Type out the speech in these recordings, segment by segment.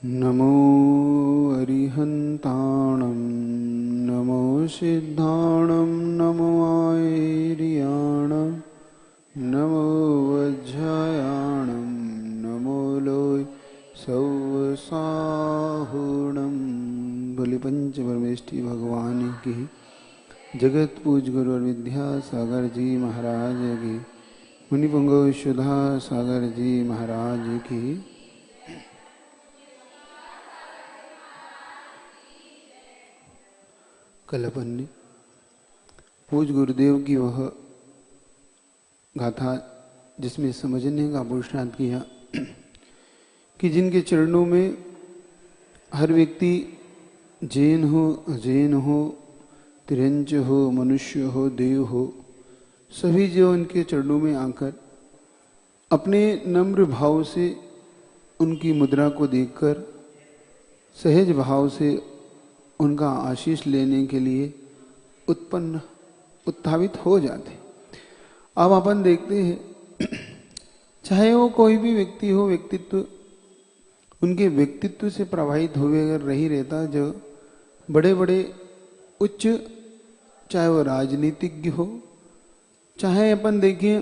नमो अरिहन्ताणं नमो सिद्धाणं नमो आयर्याणं नमो वज्रयाणं नमो लोय सौसाहुणं। बोले पंच परमेष्टि भगवान की, जगत पूज गुरु और विद्यासागर जी महाराज की, मुनिपुंगव सुधा सागर जी महाराज की। कल अपन ने पूज गुरुदेव की वह गाथा जिसमें समझने का पुरुषार्थ किया कि जिनके चरणों में हर व्यक्ति जैन हो, अजैन हो, तिरंज हो, मनुष्य हो, देव हो, सभी जो उनके चरणों में आकर अपने नम्र भाव से उनकी मुद्रा को देखकर सहज भाव से उनका आशीष लेने के लिए उत्थापित हो जाते। अब अपन देखते हैं, चाहे वो कोई भी व्यक्ति हो, व्यक्तित्व उनके व्यक्तित्व से प्रभावित हुए अगर नहीं रहता, जो बड़े बड़े उच्च, चाहे वो राजनीतिज्ञ हो, चाहे अपन देखें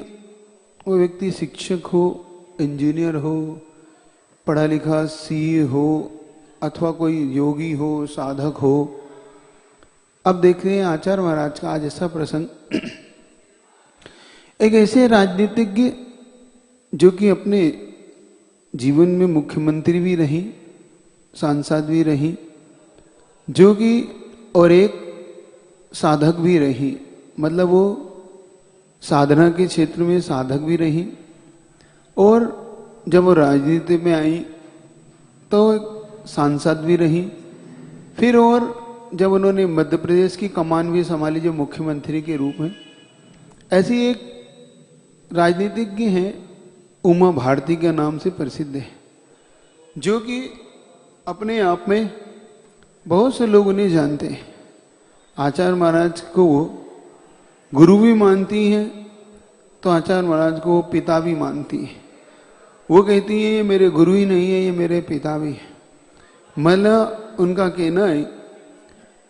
वो व्यक्ति शिक्षक हो, इंजीनियर हो, पढ़ा लिखा सीए हो, अथवा कोई योगी हो, साधक हो। अब देख रहे हैं आचार्य महाराज का आज ऐसा प्रसंग, एक ऐसे राजनीतिज्ञ जो कि अपने जीवन में मुख्यमंत्री भी रही, सांसद भी रही, जो कि और एक साधक भी रही, मतलब वो साधना के क्षेत्र में साधक भी रही, और जब वो राजनीति में आई तो सांसद भी रही, फिर और जब उन्होंने मध्य प्रदेश की कमान भी संभाली जो मुख्यमंत्री के रूप में। ऐसी एक राजनीतिज्ञ हैं, उमा भारती के नाम से प्रसिद्ध है, जो कि अपने आप में बहुत से लोग उन्हें जानते हैं। आचार्य महाराज को वो गुरु भी मानती हैं, तो आचार्य महाराज को पिता भी मानती है। वो कहती है ये मेरे गुरु ही नहीं है, ये मेरे पिता भी है। मतलब उनका कहना है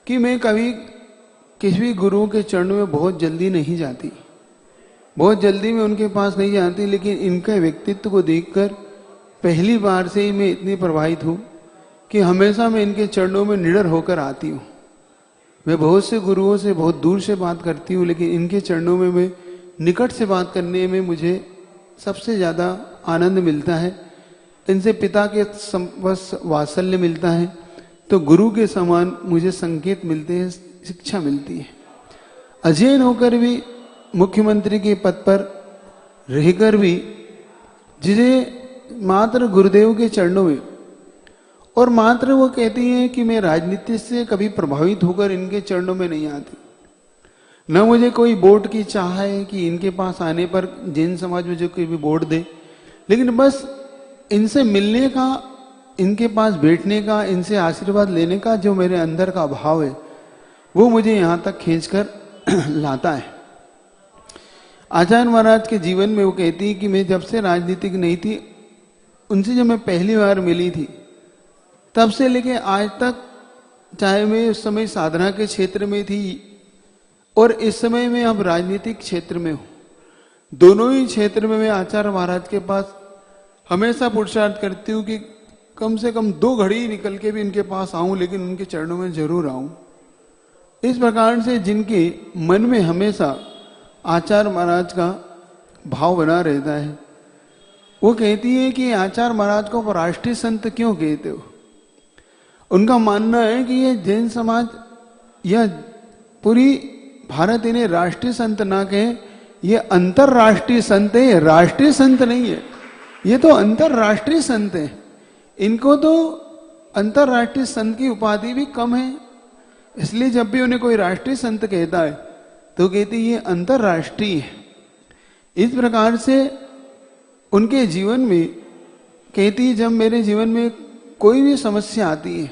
कि मैं कभी किसी भी गुरुओं के चरणों में बहुत जल्दी नहीं जाती, बहुत जल्दी मैं उनके पास नहीं जाती, लेकिन इनके व्यक्तित्व को देखकर पहली बार से ही मैं इतनी प्रभावित हूँ कि हमेशा मैं इनके चरणों में निडर होकर आती हूँ। मैं बहुत से गुरुओं से बहुत दूर से बात करती हूँ, लेकिन इनके चरणों में मैं निकट से बात करने में मुझे सबसे ज़्यादा आनंद मिलता है। इनसे पिता के वात्सल्य मिलता है, तो गुरु के समान मुझे संकेत मिलते हैं, शिक्षा मिलती है। अजैन होकर भी, मुख्यमंत्री के पद पर रहकर भी, जिसे मात्र गुरुदेव के चरणों में, और मात्र वो कहती हैं कि मैं राजनीति से कभी प्रभावित होकर इनके चरणों में नहीं आती, न मुझे कोई वोट की चाह है कि इनके पास आने पर जैन समाज में जो कोई भी वोट दे, लेकिन बस इनसे मिलने का, इनके पास बैठने का, इनसे आशीर्वाद लेने का जो मेरे अंदर का भाव है, वो मुझे यहाँ तक खींचकर लाता है। आचार्य महाराज के जीवन में वो कहती है कि मैं जब से राजनीतिक नहीं थी, उनसे जब मैं पहली बार मिली थी, तब से लेके आज तक, चाहे मैं उस समय साधना के क्षेत्र में थी और इस समय मैं अब राजनीतिक क्षेत्र में हूँ, दोनों ही क्षेत्र में मैं आचार्य महाराज के पास हमेशा पुरुषार्थ करती हूँ कि कम से कम 2 घड़ी निकल के भी इनके पास आऊं, लेकिन उनके चरणों में जरूर आऊं। इस प्रकार से जिनके मन में हमेशा आचार्य महाराज का भाव बना रहता है, वो कहती है कि आचार्य महाराज को राष्ट्रीय संत क्यों कहते हो। उनका मानना है कि ये जैन समाज या पूरी भारत इन्हें राष्ट्रीय संत ना कहे, ये अंतरराष्ट्रीय संत है, राष्ट्रीय संत नहीं है। ये तो अंतरराष्ट्रीय संत है, इनको तो अंतरराष्ट्रीय संत की उपाधि भी कम है, इसलिए जब भी उन्हें कोई राष्ट्रीय संत कहता है तो कहती ये अंतरराष्ट्रीय है। इस प्रकार से उनके जीवन में कहती, जब मेरे जीवन में कोई भी समस्या आती है,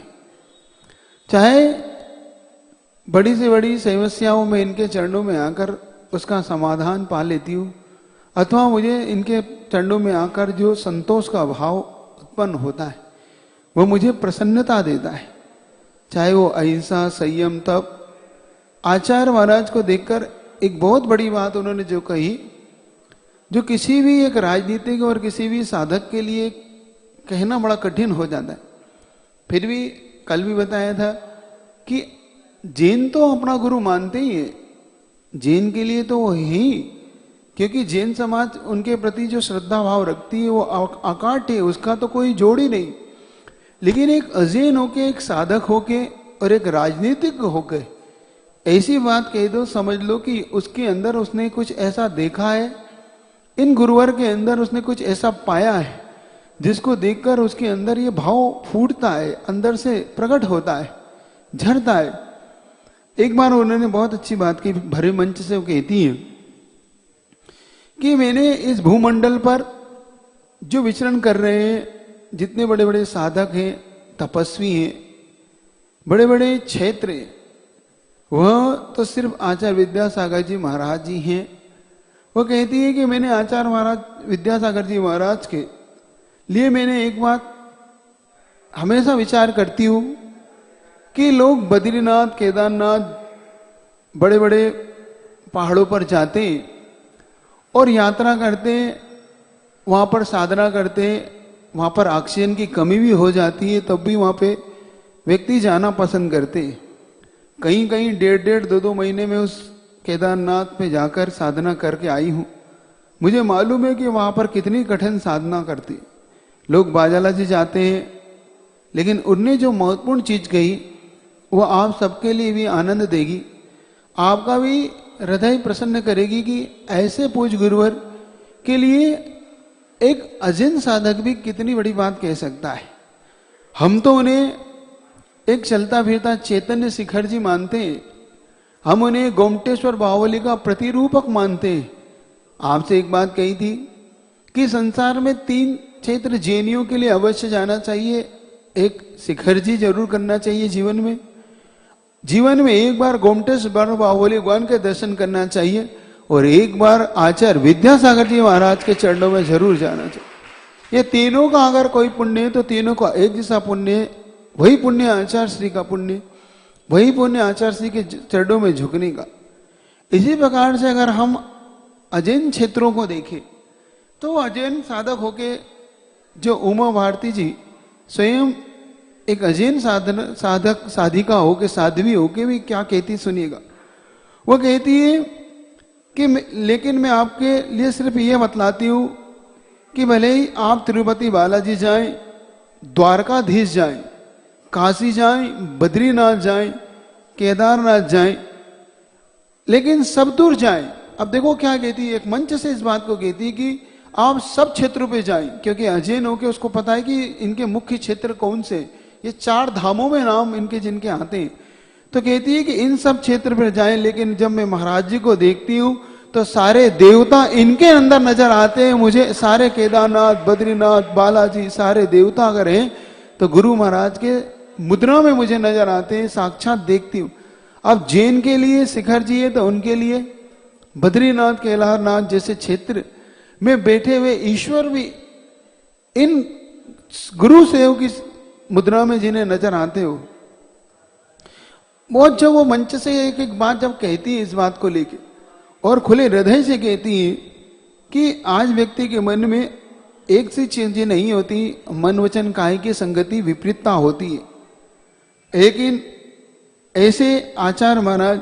चाहे बड़ी से बड़ी समस्याओं में इनके चरणों में आकर उसका समाधान पा लेती हूँ। अथवा मुझे इनके चरणों में आकर जो संतोष का भाव उत्पन्न होता है वो मुझे प्रसन्नता देता है। चाहे वो अहिंसा, संयम, तप। आचार्य महाराज को देखकर एक बहुत बड़ी बात उन्होंने जो कही, जो किसी भी एक राजनीतिक और किसी भी साधक के लिए कहना बड़ा कठिन हो जाता है। फिर भी कल भी बताया था कि जैन तो अपना गुरु मानते ही है, जैन के लिए तो वो ही, क्योंकि जैन समाज उनके प्रति जो श्रद्धा भाव रखती है वो अकाट है, उसका तो कोई जोड़ ही नहीं। लेकिन एक अजैन होके, एक साधक होके और एक राजनीतिक होके ऐसी बात कह दो, समझ लो कि उसके अंदर उसने कुछ ऐसा देखा है, इन गुरुवर के अंदर उसने कुछ ऐसा पाया है जिसको देखकर उसके अंदर ये भाव फूटता है, अंदर से प्रकट होता है, झरता है। एक बार उन्होंने बहुत अच्छी बात की, भरे मंच से वो कहती है कि मैंने इस भूमंडल पर जो विचरण कर रहे हैं, जितने बड़े बड़े साधक हैं, तपस्वी हैं, बड़े बड़े क्षेत्र हैं, वह तो सिर्फ आचार्य विद्यासागर जी महाराज जी हैं। वो कहती है कि मैंने आचार्य महाराज विद्यासागर जी महाराज के लिए मैंने एक बात हमेशा विचार करती हूं कि लोग बद्रीनाथ, केदारनाथ, बड़े बड़े पहाड़ों पर जाते हैं और यात्रा करते हैं, वहां पर साधना करते हैं, वहां पर ऑक्सीजन की कमी भी हो जाती है, तब भी वहां पे व्यक्ति जाना पसंद करते हैं। कहीं कहीं 1.5-2 महीने में उस केदारनाथ पे जाकर साधना करके आई हूं। मुझे मालूम है कि वहां पर कितनी कठिन साधना करती। लोग बाजाला जी जाते हैं, लेकिन उनने जो महत्वपूर्ण चीज कही वो आप सबके लिए भी आनंद देगी, आपका भी हृदय प्रसन्न करेगी कि ऐसे पूज गुरुवर के लिए एक अजैन साधक भी कितनी बड़ी बात कह सकता है। हम तो उन्हें एक चलता फिरता चैतन्य शिखर जी मानते हैं, हम उन्हें गोमटेश्वर बाहुबली का प्रतिरूपक मानते हैं। आपसे एक बात कही थी कि संसार में 3 क्षेत्र जैनियों के लिए अवश्य जाना चाहिए। एक शिखर जी जरूर करना चाहिए जीवन में, जीवन में एक बार गोमटेश्वर बाहुबली भगवान के दर्शन करना चाहिए, और एक बार आचार्य विद्यासागर जी महाराज के चरणों में जरूर जाना चाहिए। ये तीनों का अगर कोई पुण्य है तो तीनों का एक जैसा पुण्य है, वही पुण्य आचार्य श्री का पुण्य, वही पुण्य आचार्य श्री के चरणों में झुकने का। इसी प्रकार से अगर हम अजैन क्षेत्रों को देखें तो अजैन साधक होके जो उमा भारती जी स्वयं एक अजैन साधक साधिका होके, साध्वी होके भी क्या कहती सुनिएगा। वो कहती है कि लेकिन मैं आपके लिए सिर्फ ये बतलाती हूं कि भले ही आप तिरुपति बालाजी जाएं, द्वारकाधीश जाएं, काशी जाएं, बद्रीनाथ जाएं, केदारनाथ जाएं, लेकिन सब दूर जाएं। अब देखो क्या कहती है, एक मंच से इस बात को कहती है कि आप सब क्षेत्रों पे जाएं, क्योंकि अजैन होके उसको पता है कि इनके मुख्य क्षेत्र कौन से, ये 4 धामों में नाम इनके जिनके आते हैं। तो कहती है कि इन सब क्षेत्र पर जाएं, लेकिन जब मैं महाराज जी को देखती हूं तो सारे देवता इनके अंदर नजर आते हैं मुझे। सारे केदारनाथ, बद्रीनाथ, बालाजी, सारे देवता अगर हैं तो गुरु महाराज के मुद्रा में मुझे नजर आते हैं, साक्षात देखती हूं। अब जैन के लिए शिखर जी है तो उनके लिए बद्रीनाथ, केदारनाथ जैसे क्षेत्र में बैठे हुए ईश्वर भी इन गुरु सेव की मुद्रा में जिन्हें नजर आते हो। बहुत जब वो मंच से एक एक बात जब कहती है इस बात को लेके और खुले हृदय से कहती है कि आज व्यक्ति के मन में एक सी चीजें नहीं होती, मन वचन काया की संगति विपरीतता होती है। लेकिन ऐसे आचार्य महाराज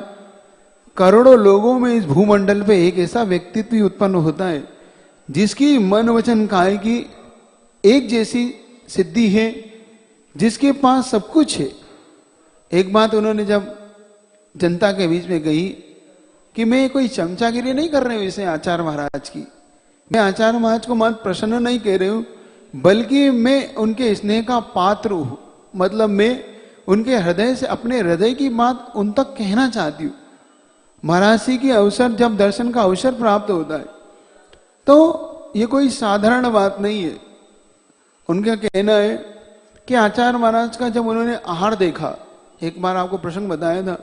करोड़ों लोगों में इस भूमंडल पे एक ऐसा व्यक्तित्व उत्पन्न होता है जिसकी मन वचन काया की एक जैसी सिद्धि है, जिसके पास सब कुछ है। एक बात उन्होंने जब जनता के बीच में कही कि मैं कोई चमचागिरी नहीं कर रही हूं इसे आचार्य महाराज की, मैं आचार्य महाराज को मात्र प्रसन्न नहीं कह रही हूं, बल्कि मैं उनके स्नेह का पात्र हूं। मतलब मैं उनके हृदय से अपने हृदय की बात उन तक कहना चाहती हूं। महाराज जी की अवसर जब दर्शन का अवसर प्राप्त होता है तो ये कोई साधारण बात नहीं है। उनका कहना है कि आचार्य महाराज का जब उन्होंने आहार देखा, एक बार आपको प्रसंग बताया था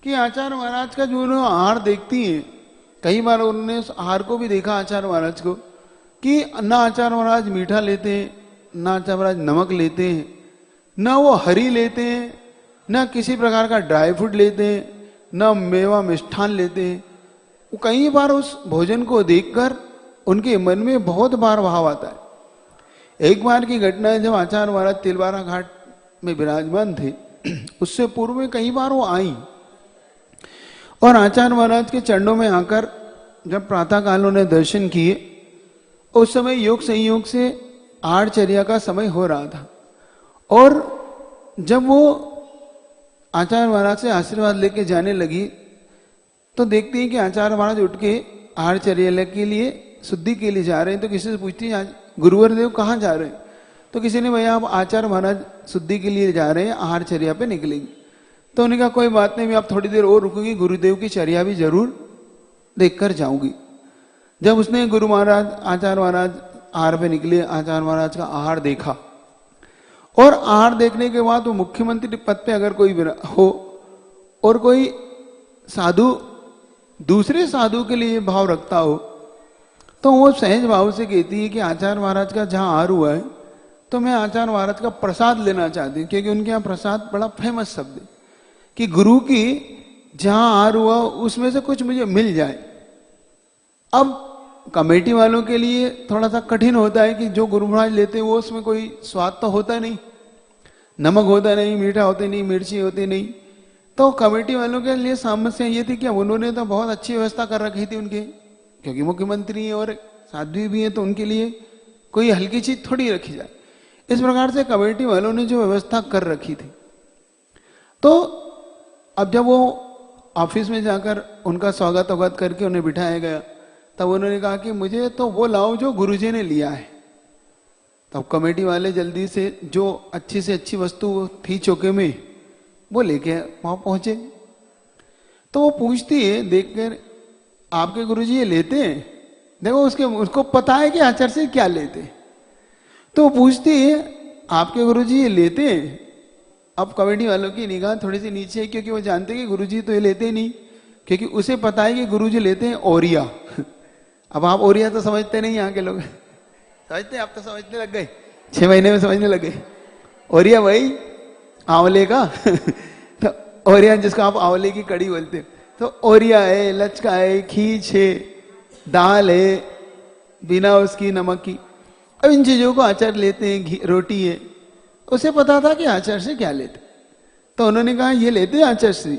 कि आचार्य महाराज का जो उन्होंने आहार देखती है कई बार उन्होंने उस आहार को भी देखा आचार्य महाराज को कि ना आचार्य महाराज मीठा लेते हैं, ना आचार्य महाराज नमक लेते हैं, ना वो हरी लेते हैं, ना किसी प्रकार का ड्राई फ्रूट लेते हैं, ना मेवा मिष्ठान लेते हैं। वो कई बार उस भोजन को देखकर उनके मन में बहुत बार भाव आता है। एक बार की घटना है, जब आचार्य महाराज तिलवारा घाट में विराजमान थे, उससे पूर्व में कई बार वो आई और आचार्य महाराज के चरणों में आकर जब प्रातः काल उन्हें दर्शन किए, उस समय योग संयोग से आहारचर्या का समय हो रहा था। और जब वो आचार्य महाराज से आशीर्वाद लेके जाने लगी तो देखती हैं कि आचार्य महाराज उठ के आहारचर्या के लिए शुद्धि के लिए जा रहे हैं। तो किसी से पूछती है गुरुवर देव कहाँ जा रहे हैं? तो किसी ने, भैया आप आचार्य महाराज शुद्धि के लिए जा रहे हैं, आहारचर्या पे निकलेंगे। तो उन्होंने कहा कोई बात नहीं, मैं आप थोड़ी देर और रुकूंगी, गुरुदेव की चर्या भी जरूर देखकर जाऊंगी। जब उसने गुरु महाराज आचार्य महाराज आहार पे निकले, आचार्य महाराज का आहार देखा और आहार देखने के बाद वो मुख्यमंत्री पद पे अगर कोई हो और कोई साधु दूसरे साधु के लिए भाव रखता हो तो वो सहज भाव से कहती है कि आचार्य महाराज का जहां आहार हुआ है तो मैं आचार्य महाराज का प्रसाद लेना चाहती हूँ, क्योंकि उनके यहाँ प्रसाद बड़ा फेमस शब्द है कि गुरु की जहां आहार हुआ उसमें से कुछ मुझे मिल जाए। अब कमेटी वालों के लिए थोड़ा सा कठिन होता है कि जो गुरु महाराज लेते हैं वो उसमें कोई स्वाद तो होता नहीं, नमक होता नहीं, मीठा होते नहीं, मिर्ची होती नहीं। तो कमेटी वालों के लिए समस्या ये थी कि उन्होंने तो बहुत अच्छी व्यवस्था कर रखी थी उनके, क्योंकि मुख्यमंत्री और साध्वी भी है तो उनके लिए कोई हल्की चीज थोड़ी रखी जाए। इस प्रकार से कमेटी वालों ने जो व्यवस्था कर रखी थी, तो अब जब वो ऑफिस में जाकर उनका स्वागत वगत करके उन्हें बिठाया गया, तब उन्होंने कहा कि मुझे तो वो लाओ जो गुरुजी ने लिया है। तब कमेटी वाले जल्दी से जो अच्छी से अच्छी वस्तु थी चौके में वो लेके वहां पहुंचे। तो वो पूछती है देखकर, आपके गुरुजी ये लेते हैं? देखो उसको पता है कि आचार्य से क्या लेते हैं। तो वो पूछती है आपके गुरुजी ये लेते हैं? अब कमेटी वालों की निगाह थोड़ी सी नीचे है, क्योंकि वो जानते हैं कि गुरुजी तो ये लेते नहीं, क्योंकि उसे पता है कि गुरुजी लेते हैं ओरिया। अब आप ओरिया तो समझते नहीं, यहाँ के लोग समझते हैं, आप तो समझने लग गए, 6 महीने में समझने लग गए। ओरिया वही आंवले का तो ओरिया जिसको आप आंवले की कड़ी बोलते हो, तो ओरिया है, लचका है, खींच है, दाल है बिना उसकी नमक की। अब इन चीजों को आचार्य लेते हैं, रोटी है। उसे पता था कि आचार्य से क्या लेते, तो उन्होंने कहा ये लेते हैं आचार्य श्री।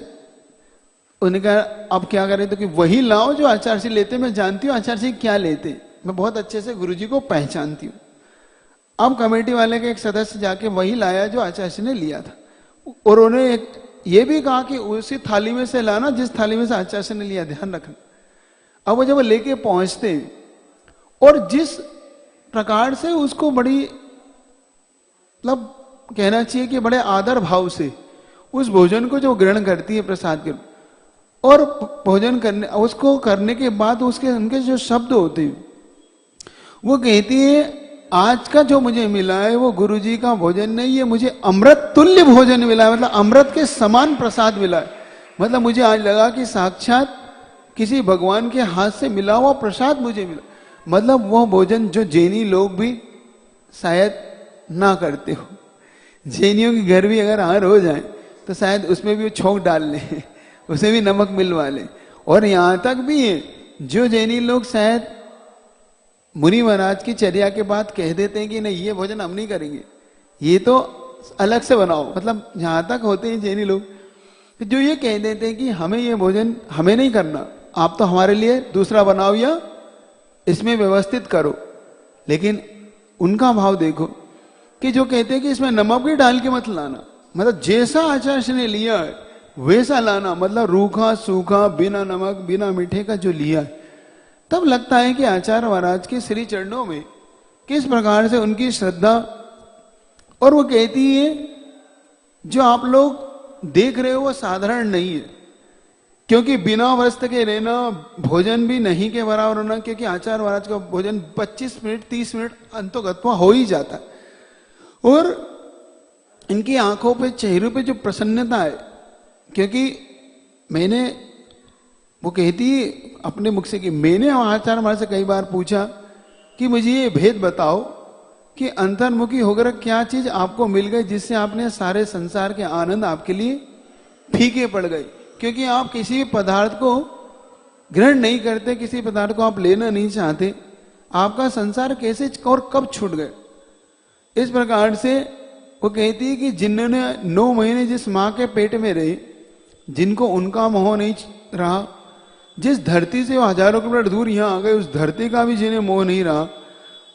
उन्होंने कहा अब क्या करें, तो कि वही लाओ जो आचार्य श्री लेते, मैं जानती हूँ आचार्य श्री क्या लेते, मैं बहुत अच्छे से गुरुजी को पहचानती हूँ। अब कमेटी वाले के एक सदस्य जाके वही लाया जो आचार्य श्री ने लिया था, और उन्होंने ये भी कहा कि उसी थाली में से लाना जिस थाली में से आचार्य श्री ने लिया, ध्यान रखना। अब वो जब लेके पहुंचते और जिस प्रकार से उसको बड़ी मतलब कहना चाहिए कि बड़े आदर भाव से उस भोजन को जो ग्रहण करती है प्रसाद के, और भोजन करने उसको करने के बाद उसके उनके जो शब्द होते हैं, वो कहती है आज का जो मुझे मिला है वो गुरुजी का भोजन नहीं है, मुझे अमृत तुल्य भोजन मिला है, मतलब अमृत के समान प्रसाद मिला है। मतलब मुझे आज लगा कि साक्षात किसी भगवान के हाथ से मिला हुआ प्रसाद मुझे मिला। मतलब वो भोजन जो जैनी लोग भी शायद ना करते हो, जैनियों के घर भी अगर आहार हो जाए तो शायद उसमें भी वो छोंक डाल लें, उसे भी नमक मिलवा लें। और यहां तक भी है जो जैनी लोग शायद मुनि महाराज की चर्या के बाद कह देते हैं कि नहीं ये भोजन हम नहीं करेंगे, ये तो अलग से बनाओ। मतलब यहां तक होते हैं जैनी लोग जो ये कह देते हैं कि हमें ये भोजन हमें नहीं करना, आप तो हमारे लिए दूसरा बनाओ या इसमें व्यवस्थित करो। लेकिन उनका भाव देखो कि जो कहते हैं कि इसमें नमक भी डाल के मत लाना, मतलब जैसा आचार्य ने लिया है वैसा लाना, मतलब रूखा सूखा बिना नमक बिना मीठे का जो लिया है। तब लगता है कि आचार्य महाराज के श्री चरणों में किस प्रकार से उनकी श्रद्धा। और वो कहती है जो आप लोग देख रहे हो वो साधारण नहीं है, क्योंकि बिना वस्त्र के रहना, भोजन भी नहीं के बराबर होना, क्योंकि आचार्य महाराज का भोजन 25 मिनट 30 मिनट अंतोगत्वा हो ही जाता है। और इनकी आंखों पे चेहरे पे जो प्रसन्नता है, क्योंकि मैंने वो कहती है अपने मुख से कि मैंने आचार्य महाराज से कई बार पूछा कि मुझे ये भेद बताओ कि अंतर्मुखी होकर क्या चीज आपको मिल गई जिससे आपने सारे संसार के आनंद आपके लिए फीके पड़ गए, क्योंकि आप किसी पदार्थ को ग्रहण नहीं करते, किसी पदार्थ को आप लेना नहीं चाहते, आपका संसार कैसे और कब छूट गए। इस प्रकार से वो कहती है कि जिन्होंने 9 महीने जिस माँ के पेट में रहे, जिनको उनका मोह नहीं रहा, जिस धरती से वो हजारों किलोमीटर दूर यहाँ आ गए उस धरती का भी जिन्हें मोह नहीं रहा,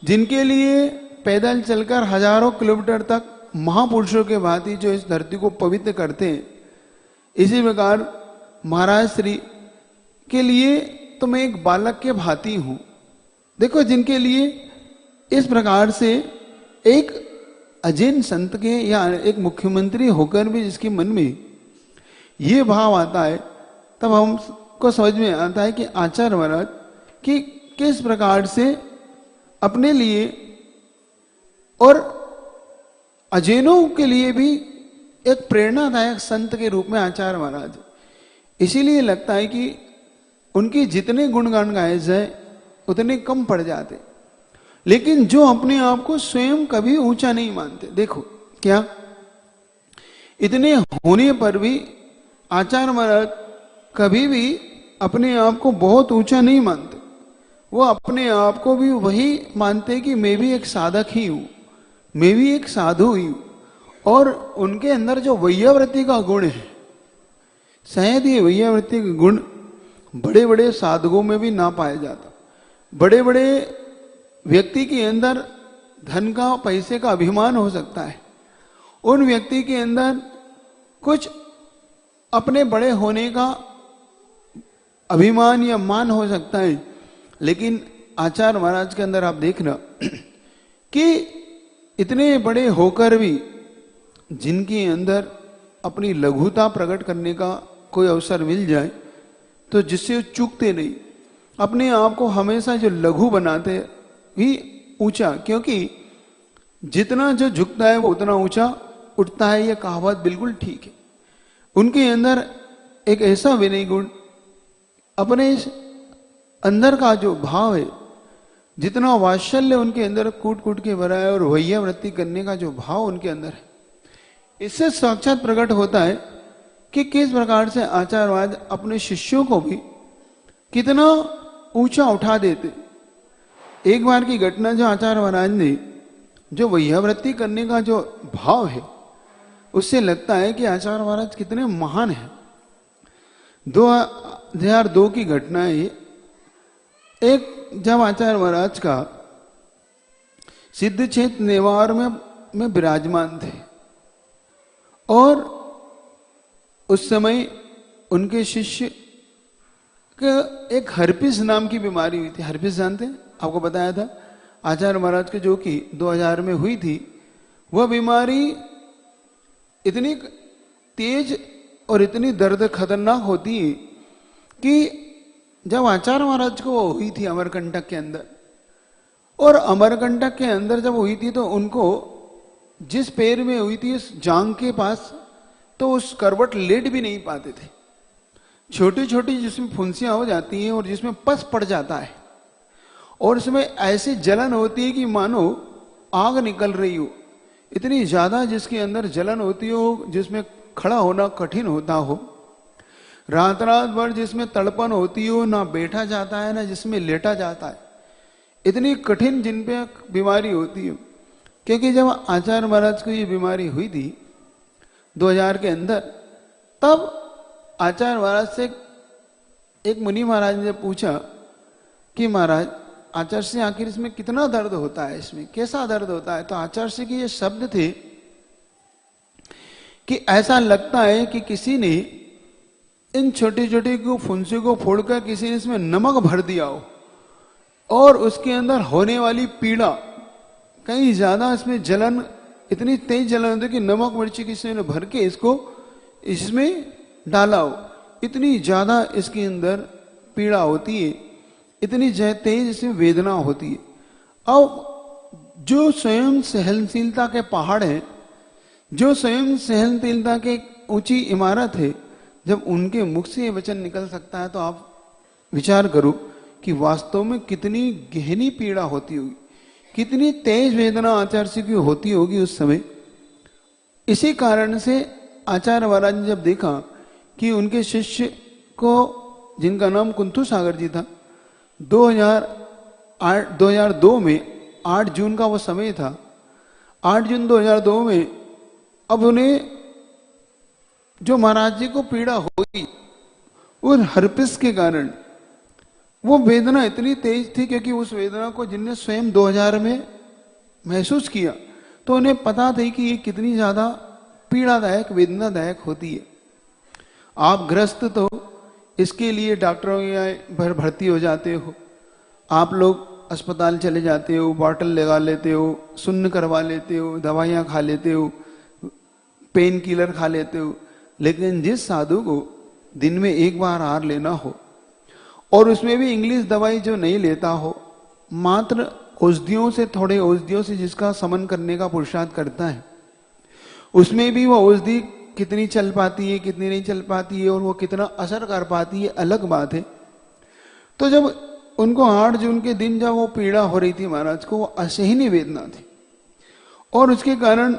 जिनके लिए पैदल चलकर हजारों किलोमीटर तक महापुरुषों के भांति जो इस धरती को पवित्र करते हैं, इसी प्रकार महाराज श्री के लिए तो मैं एक बालक के भांति हूं। देखो, जिनके लिए इस प्रकार से एक अजैन संत के या एक मुख्यमंत्री होकर भी जिसके मन में ये भाव आता है, तब हमको समझ में आता है कि आचार्य महाराज कि किस प्रकार से अपने लिए और अजैनों के लिए भी एक प्रेरणादायक संत के रूप में आचार्य महाराज, इसीलिए लगता है कि उनके जितने गुणगान गाए जाए उतने कम पड़ जाते, लेकिन जो अपने आप को स्वयं कभी ऊंचा नहीं मानते। देखो क्या, इतने होने पर भी आचार्य महाराज कभी भी अपने आप को बहुत ऊंचा नहीं मानते। वो अपने आप को भी वही मानते कि मैं भी एक साधक ही हूं, मैं भी एक साधु ही हूं। और उनके अंदर जो वैयावृत्ति का गुण है, शायद ये वैयावृत्ति का गुण बड़े बड़े साधकों में भी ना पाया जाता। बड़े बड़े व्यक्ति के अंदर धन का, पैसे का अभिमान हो सकता है, उन व्यक्ति के अंदर कुछ अपने बड़े होने का अभिमान या मान हो सकता है, लेकिन आचार्य महाराज के अंदर आप देखना कि इतने बड़े होकर भी जिनके अंदर अपनी लघुता प्रकट करने का कोई अवसर मिल जाए तो जिससे वो चूकते नहीं, अपने आप को हमेशा जो लघु बनाते भी ऊंचा, क्योंकि जितना जो झुकता है वो उतना ऊंचा उठता है। ये कहावत बिल्कुल ठीक है। उनके अंदर एक ऐसा विनय गुण, अपने अंदर का जो भाव है, जितना वात्सल्य उनके अंदर कूट कूट के भरा है और वैयावृत्ति करने का जो भाव उनके अंदर है, इससे साक्षात प्रकट होता है कि किस प्रकार से आचार्यवाद अपने शिष्यों को भी कितना ऊंचा उठा देते। एक बार की घटना, जो आचार्य महाराज ने जो वैयावृत्ति करने का जो भाव है, उससे लगता है कि आचार्य महाराज कितने महान हैं। 2002 की घटना है ये। एक जब आचार्य महाराज का सिद्ध क्षेत्र नेवार में विराजमान थे और उस समय उनके शिष्य के एक हर्पिस नाम की बीमारी हुई थी। हर्पिस जानते हैं? आपको बताया था आचार्य महाराज के, जो कि 2000 में हुई थी। वह बीमारी इतनी तेज और इतनी दर्द खतरनाक होती है कि जब आचार्य महाराज को हुई थी अमरकंटक के अंदर, और अमरकंटक के अंदर जब हुई थी तो उनको जिस पैर में हुई थी उस जांग के पास, तो उस करवट लेट भी नहीं पाते थे। छोटी छोटी जिसमें फुंसियां हो जाती हैं और जिसमें पस पड़ जाता है, और इसमें ऐसी जलन होती है कि मानो आग निकल रही हो, इतनी ज्यादा जिसके अंदर जलन होती हो, जिसमें खड़ा होना कठिन होता हो, रात रात भर जिसमें तड़पन होती हो, ना बैठा जाता है ना जिसमें लेटा जाता है, इतनी कठिन जिन पे बीमारी होती है। क्योंकि जब आचार्य महाराज को ये बीमारी हुई थी 2000 के अंदर, तब आचार्य महाराज से एक मुनि महाराज ने पूछा कि महाराज, आचार्य से आखिर इसमें कितना दर्द होता है, इसमें कैसा दर्द होता है? तो आचार्य से के ये शब्द थे कि ऐसा लगता है कि किसी ने इन छोटी छोटी को फुंसी को फोड़कर किसी ने इसमें नमक भर दिया हो, और उसके अंदर होने वाली पीड़ा कहीं ज्यादा, इसमें जलन इतनी तेज जलन होती है कि नमक मिर्ची किसी ने भर के इसको इसमें डाला हो, इतनी ज्यादा इसके अंदर पीड़ा होती है, इतनी तेज इसमें वेदना होती है। अब जो स्वयं सहनशीलता के पहाड़ है, जो स्वयं सहनशीलता के ऊंची इमारत है, जब उनके मुख से ये वचन निकल सकता है तो आप विचार करो कि वास्तव में कितनी गहनी पीड़ा होती होगी, कितनी तेज वेदना आचार्य की होती होगी उस समय। इसी कारण से आचार्य महाराज ने जब देखा कि उनके शिष्य को, जिनका नाम कुंथु सागर जी था, 2002 में 8 जून का वो समय था, 8 जून 2002 में अब उन्हें जो महाराज जी को पीड़ा हुई उस हर्पिस के कारण, वो वेदना इतनी तेज थी क्योंकि उस वेदना को जिनने स्वयं 2000 में महसूस किया तो उन्हें पता था कि ये कितनी ज्यादा पीड़ादायक वेदनादायक होती है। आप ग्रस्त तो इसके लिए डॉक्टरों के भर्ती हो जाते हो, आप लोग अस्पताल चले जाते हो, बॉटल लगा लेते हो, सुन्न करवा लेते हो, दवाइयाँ खा लेते हो, पेन किलर खा लेते हो, लेकिन जिस साधु को दिन में एक बार आहार लेना हो और उसमें भी इंग्लिश दवाई जो नहीं लेता हो, मात्र औषधियों से, थोड़े औषधियों से जिसका समन करने का पुरुषार्थ करता है, उसमें भी वो औषधि कितनी चल पाती है, कितनी नहीं चल पाती है और वो कितना असर कर पाती है, अलग बात है। तो जब उनको 8 जून के दिन जब वो पीड़ा हो रही थी महाराज को, वो असहनीय वेदना थी और उसके कारण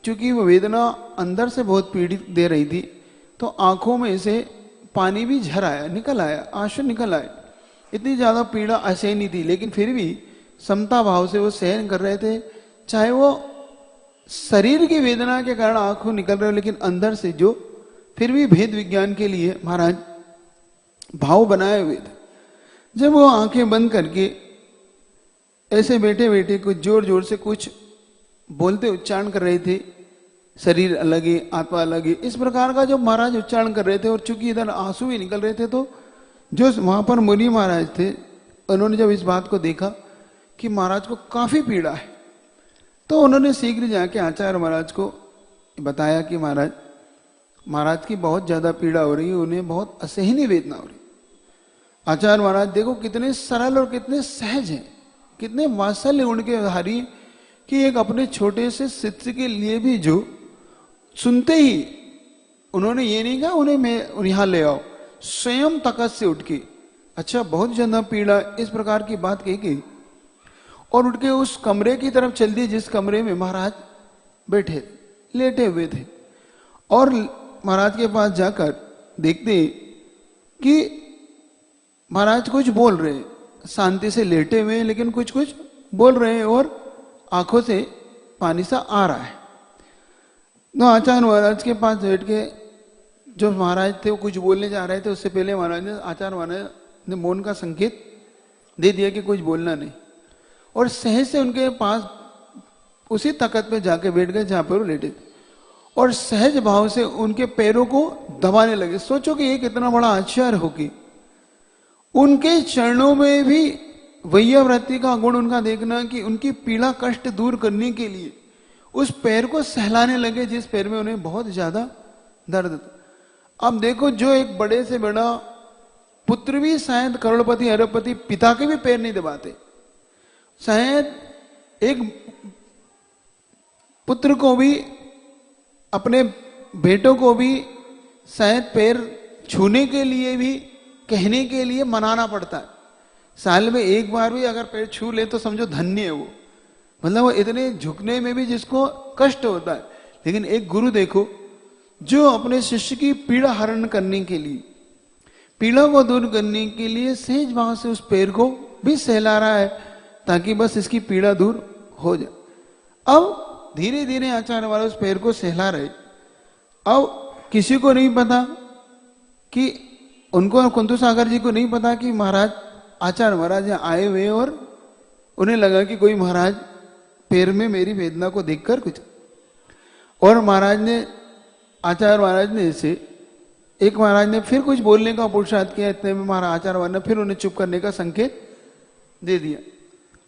चूंकि वो वेदना अंदर से बहुत पीड़ित दे रही थी तो आंखों में से पानी भी झर आया, निकल आया, आंसू निकल आए। इतनी ज्यादा पीड़ा असहनीय थी, लेकिन फिर भी समता भाव से वो सहन कर रहे थे, चाहे वो शरीर की वेदना के कारण आंखों निकल रहे हो, लेकिन अंदर से जो फिर भी भेद विज्ञान के लिए महाराज भाव बनाए हुए थे। जब वो आंखें बंद करके ऐसे बैठे बैठे कुछ जोर जोर से कुछ बोलते उच्चारण कर रहे थे, शरीर अलग है, आत्मा अलग है, इस प्रकार का जब महाराज उच्चारण कर रहे थे और चूंकि इधर आंसू भी निकल रहे थे, तो जो वहां पर मुनि महाराज थे उन्होंने जब इस बात को देखा कि महाराज को काफी पीड़ा है, तो उन्होंने शीघ्र जाके आचार्य महाराज को बताया कि महाराज की बहुत ज्यादा पीड़ा हो रही है, उन्हें बहुत असहनीय वेदना हो रही। आचार्य महाराज देखो कितने सरल और कितने सहज हैं, कितने वात्सल्य उनके धारी कि एक अपने छोटे से शिष्य के लिए भी जो सुनते ही उन्होंने ये नहीं कहा उन्हें मैं यहां ले आओ, स्वयं तकत से उठ के, अच्छा बहुत ज्यादा पीड़ा, इस प्रकार की बात कही गई और उठ के उस कमरे की तरफ चल दिए जिस कमरे में महाराज बैठे लेटे हुए थे और महाराज के पास जाकर देखते कि महाराज कुछ बोल रहे हैं, शांति से लेटे हुए हैं लेकिन कुछ कुछ बोल रहे हैं और आंखों से पानी सा आ रहा है। तो आचार्य महाराज के पास बैठ के जो महाराज थे वो कुछ बोलने जा रहे थे, उससे पहले महाराज ने, आचार्य महाराज ने मौन का संकेत दे दिया कि कुछ बोलना नहीं और सहज से उनके पास उसी तख्त पे जाके बैठ गए जहां पर वो लेटे थे और सहज भाव से उनके पैरों को दबाने लगे। सोचो कि एक इतना बड़ा आचार्य हो कि उनके चरणों में भी वैयावृत्ति का गुण उनका देखना कि उनकी पीड़ा कष्ट दूर करने के लिए उस पैर को सहलाने लगे जिस पैर में उन्हें बहुत ज्यादा दर्द था। अब देखो, जो एक बड़े से बड़ा पुत्र भी शायद करोड़पति अरबपति पिता के भी पैर नहीं दबाते, शायद एक पुत्र को भी, अपने बेटों को भी शायद पैर छूने के लिए भी, कहने के लिए मनाना पड़ता है। साल में एक बार भी अगर पैर छू ले तो समझो धन्य है वो, मतलब वो इतने झुकने में भी जिसको कष्ट होता है। लेकिन एक गुरु देखो जो अपने शिष्य की पीड़ा हरण करने के लिए, पीड़ा को दूर करने के लिए सहज भाव से उस पैर को भी सहला रहा है ताकि बस इसकी पीड़ा दूर हो जाए। अब धीरे धीरे आचार्य वाले उस पैर को सहला रहे। अब किसी को नहीं पता कि उनको, कुंतु सागर जी को नहीं पता कि महाराज, आचार्य महाराज आए हुए और उन्हें लगा कि कोई महाराज पैर में मेरी वेदना को देखकर कुछ, और महाराज ने, आचार्य महाराज ने इसे, एक महाराज ने फिर कुछ बोलने का पुरुषार्थ किया, इतने में महाराज आचार्य महाराज ने फिर उन्हें चुप करने का संकेत दे दिया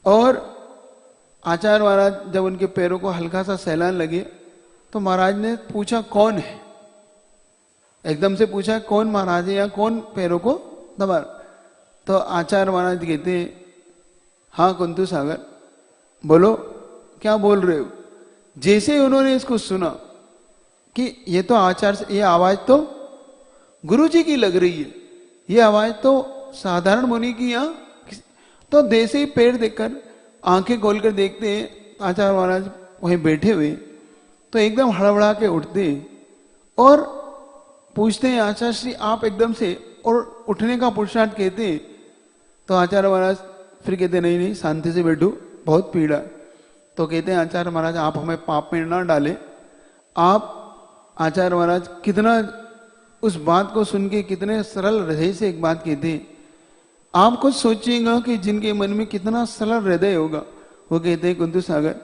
और आचार्य महाराज जब उनके पैरों को हल्का सा सहलाने लगे तो महाराज ने पूछा कौन है, एकदम से पूछा कौन महाराज है या कौन पैरों को दबा। तो आचार्य महाराज कहते हैं, हाँ कुंतु सागर बोलो क्या बोल रहे हो। जैसे उन्होंने इसको सुना कि ये तो आचार्य, ये आवाज तो गुरु जी की लग रही है, ये आवाज तो साधारण मुनि की यहाँ तो जैसे ही पैर देखकर आंखें खोलकर देखते हैं आचार्य महाराज वहीं बैठे हुए, तो एकदम हड़बड़ा के उठते और पूछते हैं आचार्य श्री आप एकदम से, और उठने का पुरुषार्थ कहते हैं। तो आचार्य महाराज फिर कहते नहीं नहीं शांति से बैठो, बहुत पीड़ा। तो कहते हैं आचार्य महाराज आप हमें पाप में ना डालें। आप आचार्य महाराज कितना उस बात को सुन के कितने सरल हृदय से एक बात कहते हैं। आप कुछ सोचिएगा कि जिनके मन में कितना सरल हृदय होगा। वो कहते हैं कुंतु सागर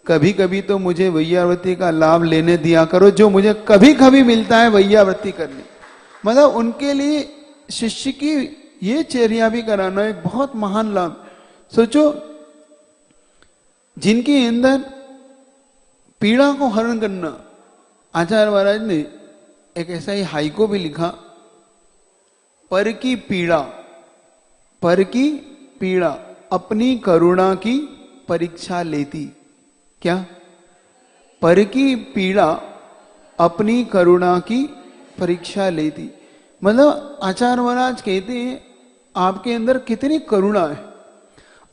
कभी कभी तो मुझे वैयावृत्ति का लाभ लेने दिया करो, जो मुझे कभी कभी मिलता है वैयावृत्ति करने। मतलब उनके लिए शिष्य की ये चर्या भी कराना एक बहुत महान लाभ। सोचो जिनके अंदर पीड़ा को हरण करना, आचार्य महाराज ने एक ऐसा ही हाइको भी लिखा, पर की पीड़ा अपनी करुणा की परीक्षा लेती। क्या? पर की पीड़ा अपनी करुणा की परीक्षा लेती। मतलब आचार्य महाराज कहते हैं आपके अंदर कितनी करुणा है,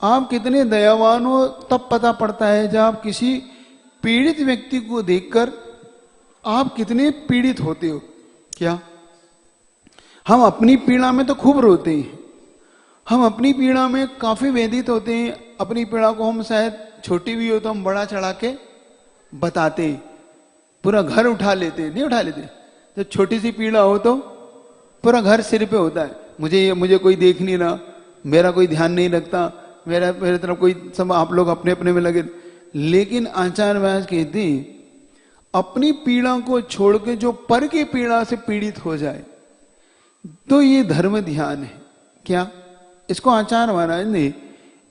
आप कितने दयावान हो, तब पता पड़ता है जब आप किसी पीड़ित व्यक्ति को देखकर आप कितने पीड़ित होते हो। क्या? हम अपनी पीड़ा में तो खूब रोते हैं, हम अपनी पीड़ा में काफी वेदित होते हैं। अपनी पीड़ा को हम शायद छोटी भी हो तो हम बड़ा चढ़ा के बताते हैं, पूरा घर उठा लेते, नहीं उठा लेते। जब छोटी सी पीड़ा हो तो पूरा घर सिर पे होता है, मुझे कोई देख नहीं रहा, मेरा कोई ध्यान नहीं रखता, मेरे तरफ कोई, सब आप लोग अपने अपने में लगे। लेकिन आचार्य महाराज कहते हैं अपनी पीड़ा को छोड़ के जो पर की पीड़ा से पीड़ित हो जाए तो ये धर्म ध्यान है। क्या? इसको आचार्य महाराज ने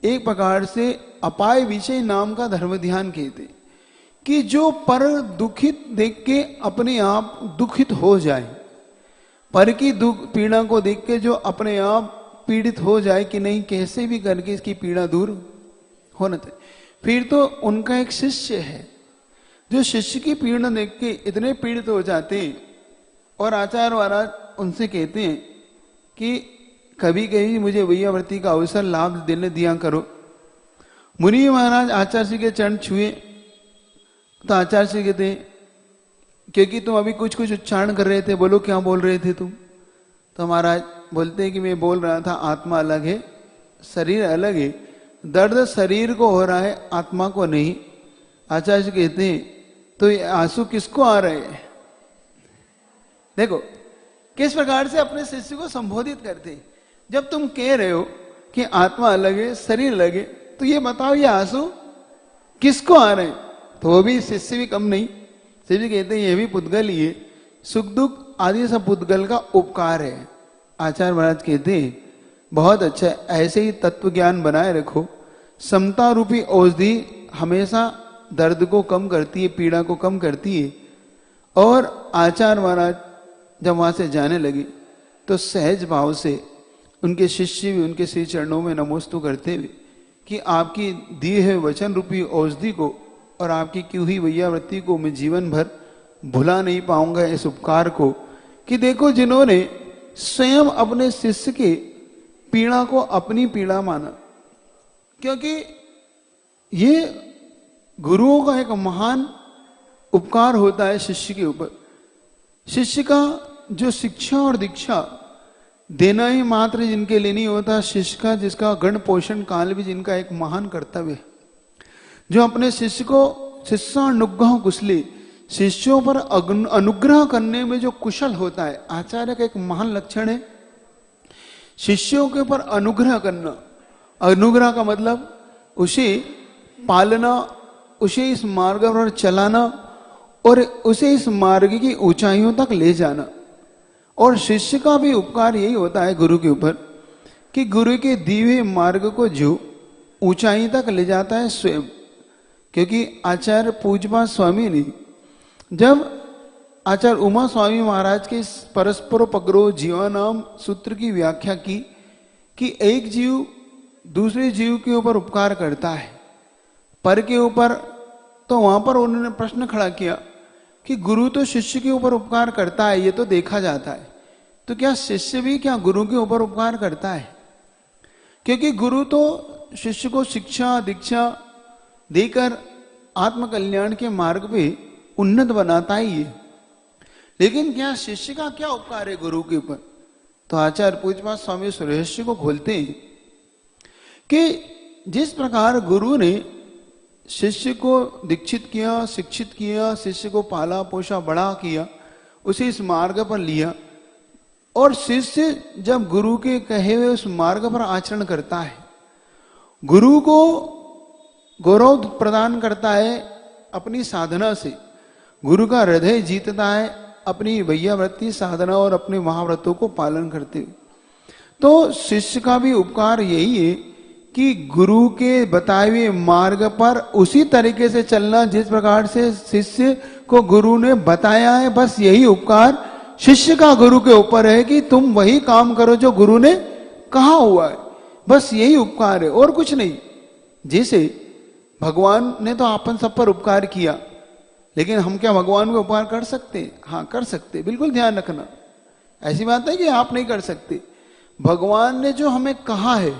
एक प्रकार से अपाय विषय नाम का धर्म ध्यान कहते, कि जो पर दुखित देख के अपने आप दुखित हो जाए, पर की दुख पीड़ा को देख के जो अपने आप पीड़ित हो जाए कि नहीं कैसे भी करके इसकी पीड़ा दूर होना चाहिए, फिर तो उनका एक शिष्य है जो शिष्य की पीड़ा देख के इतने पीड़ित हो जाते हैं। और आचार्य महाराज उनसे कहते हैं कि कभी कभी मुझे वैयावृत्ति का अवसर लाभ देने दिया करो। मुनि महाराज आचार्य श्री के चरण छुए तो आचार्य श्री कहते हैं क्योंकि तुम अभी कुछ उच्चारण कर रहे थे, बोलो क्या बोल रहे थे तुम? तो महाराज बोलते हैं कि मैं बोल रहा था आत्मा अलग है, शरीर अलग है, दर्द शरीर को हो रहा है, आत्मा को नहीं। आचार्य जी कहते हैं तो ये आंसू किसको आ रहे हैं? देखो किस प्रकार से अपने शिष्य को संबोधित करते हैं। जब तुम कह रहे हो कि आत्मा अलग है, शरीर अलग है, तो ये बताओ ये आंसू किसको आ रहे हैं? तो वो भी शिष्य भी कम नहीं, शिष्य कहते हैं ये भी पुद्गल ही है, सुख दुख आदि सब पुद्गल का उपकार है। आचार्य महाराज कहते हैं बहुत अच्छा, ऐसे ही तत्व ज्ञान बनाए रखो। समता रूपी औषधि हमेशा दर्द को कम करती है, पीड़ा को कम करती है। और आचार्य महाराज जब वहां से जाने लगे तो सहज भाव से उनके शिष्य भी उनके श्री चरणों में नमोस्तु करते हुए कि आपकी दिए हुए वचन रूपी औषधि को और आपकी की हुई वैयावृत्ति को मैं जीवन भर भुला नहीं पाऊंगा, इस उपकार को। कि देखो जिन्होंने स्वयं अपने शिष्य के पीड़ा को अपनी पीड़ा माना, क्योंकि ये गुरुओं का एक महान उपकार होता है शिष्य के ऊपर। शिष्य का जो शिक्षा और दीक्षा देना ही मात्र जिनके लिए नहीं होता, शिष्य का जिसका गण पोषण काल भी जिनका एक महान कर्तव्य है, जो अपने शिष्य को शिष्यानुग्रह कुशली, शिष्यों पर अनुग्रह करने में जो कुशल होता है। आचार्य का एक महान लक्षण है शिष्यों के ऊपर अनुग्रह करना। अनुग्रह का मतलब उसे पालना, उसे इस मार्ग पर चलाना और उसे इस मार्ग की ऊंचाइयों तक ले जाना। और शिष्य का भी उपकार यही होता है गुरु के ऊपर कि गुरु के दिए मार्ग को जो ऊंचाई तक ले जाता है स्वयं। क्योंकि आचार्य पूज्यपाद स्वामी ने जब आचार्य उमा स्वामी महाराज के परस्परोपग्रह जीवानाम सूत्र की व्याख्या की कि एक जीव दूसरे जीव के ऊपर उपकार करता है पर के ऊपर, तो वहां पर उन्होंने प्रश्न खड़ा किया कि गुरु तो शिष्य के ऊपर उपकार करता है, ये तो देखा जाता है, तो क्या शिष्य भी क्या गुरु के ऊपर उपकार करता है? क्योंकि गुरु तो शिष्य को शिक्षा दीक्षा देकर आत्म कल्याण के मार्ग पे उन्नत बनाता ही है, लेकिन क्या शिष्य का क्या उपकार है गुरु के ऊपर? तो आचार्य पूज्यपाद स्वामी उस रहस्य को खोलते हैं कि जिस प्रकार गुरु ने शिष्य को दीक्षित किया, शिक्षित किया, शिष्य को पाला पोषा बड़ा किया, उसे इस मार्ग पर लिया, और शिष्य जब गुरु के कहे हुए उस मार्ग पर आचरण करता है, गुरु को गौरव प्रदान करता है अपनी साधना से, गुरु का हृदय जीतता है अपनी वैयावृत्ति साधना और अपने महाव्रतों को पालन करते हुए। तो शिष्य का भी उपकार यही है कि गुरु के बताए हुए मार्ग पर उसी तरीके से चलना जिस प्रकार से शिष्य को गुरु ने बताया है। बस यही उपकार शिष्य का गुरु के ऊपर है कि तुम वही काम करो जो गुरु ने कहा हुआ है, बस यही उपकार है और कुछ नहीं। जैसे भगवान ने तो अपन सब पर उपकार किया, लेकिन हम क्या भगवान को उपकार कर सकते? हाँ कर सकते, बिल्कुल ध्यान रखना। ऐसी बात है कि आप नहीं कर सकते। भगवान ने जो हमें कहा है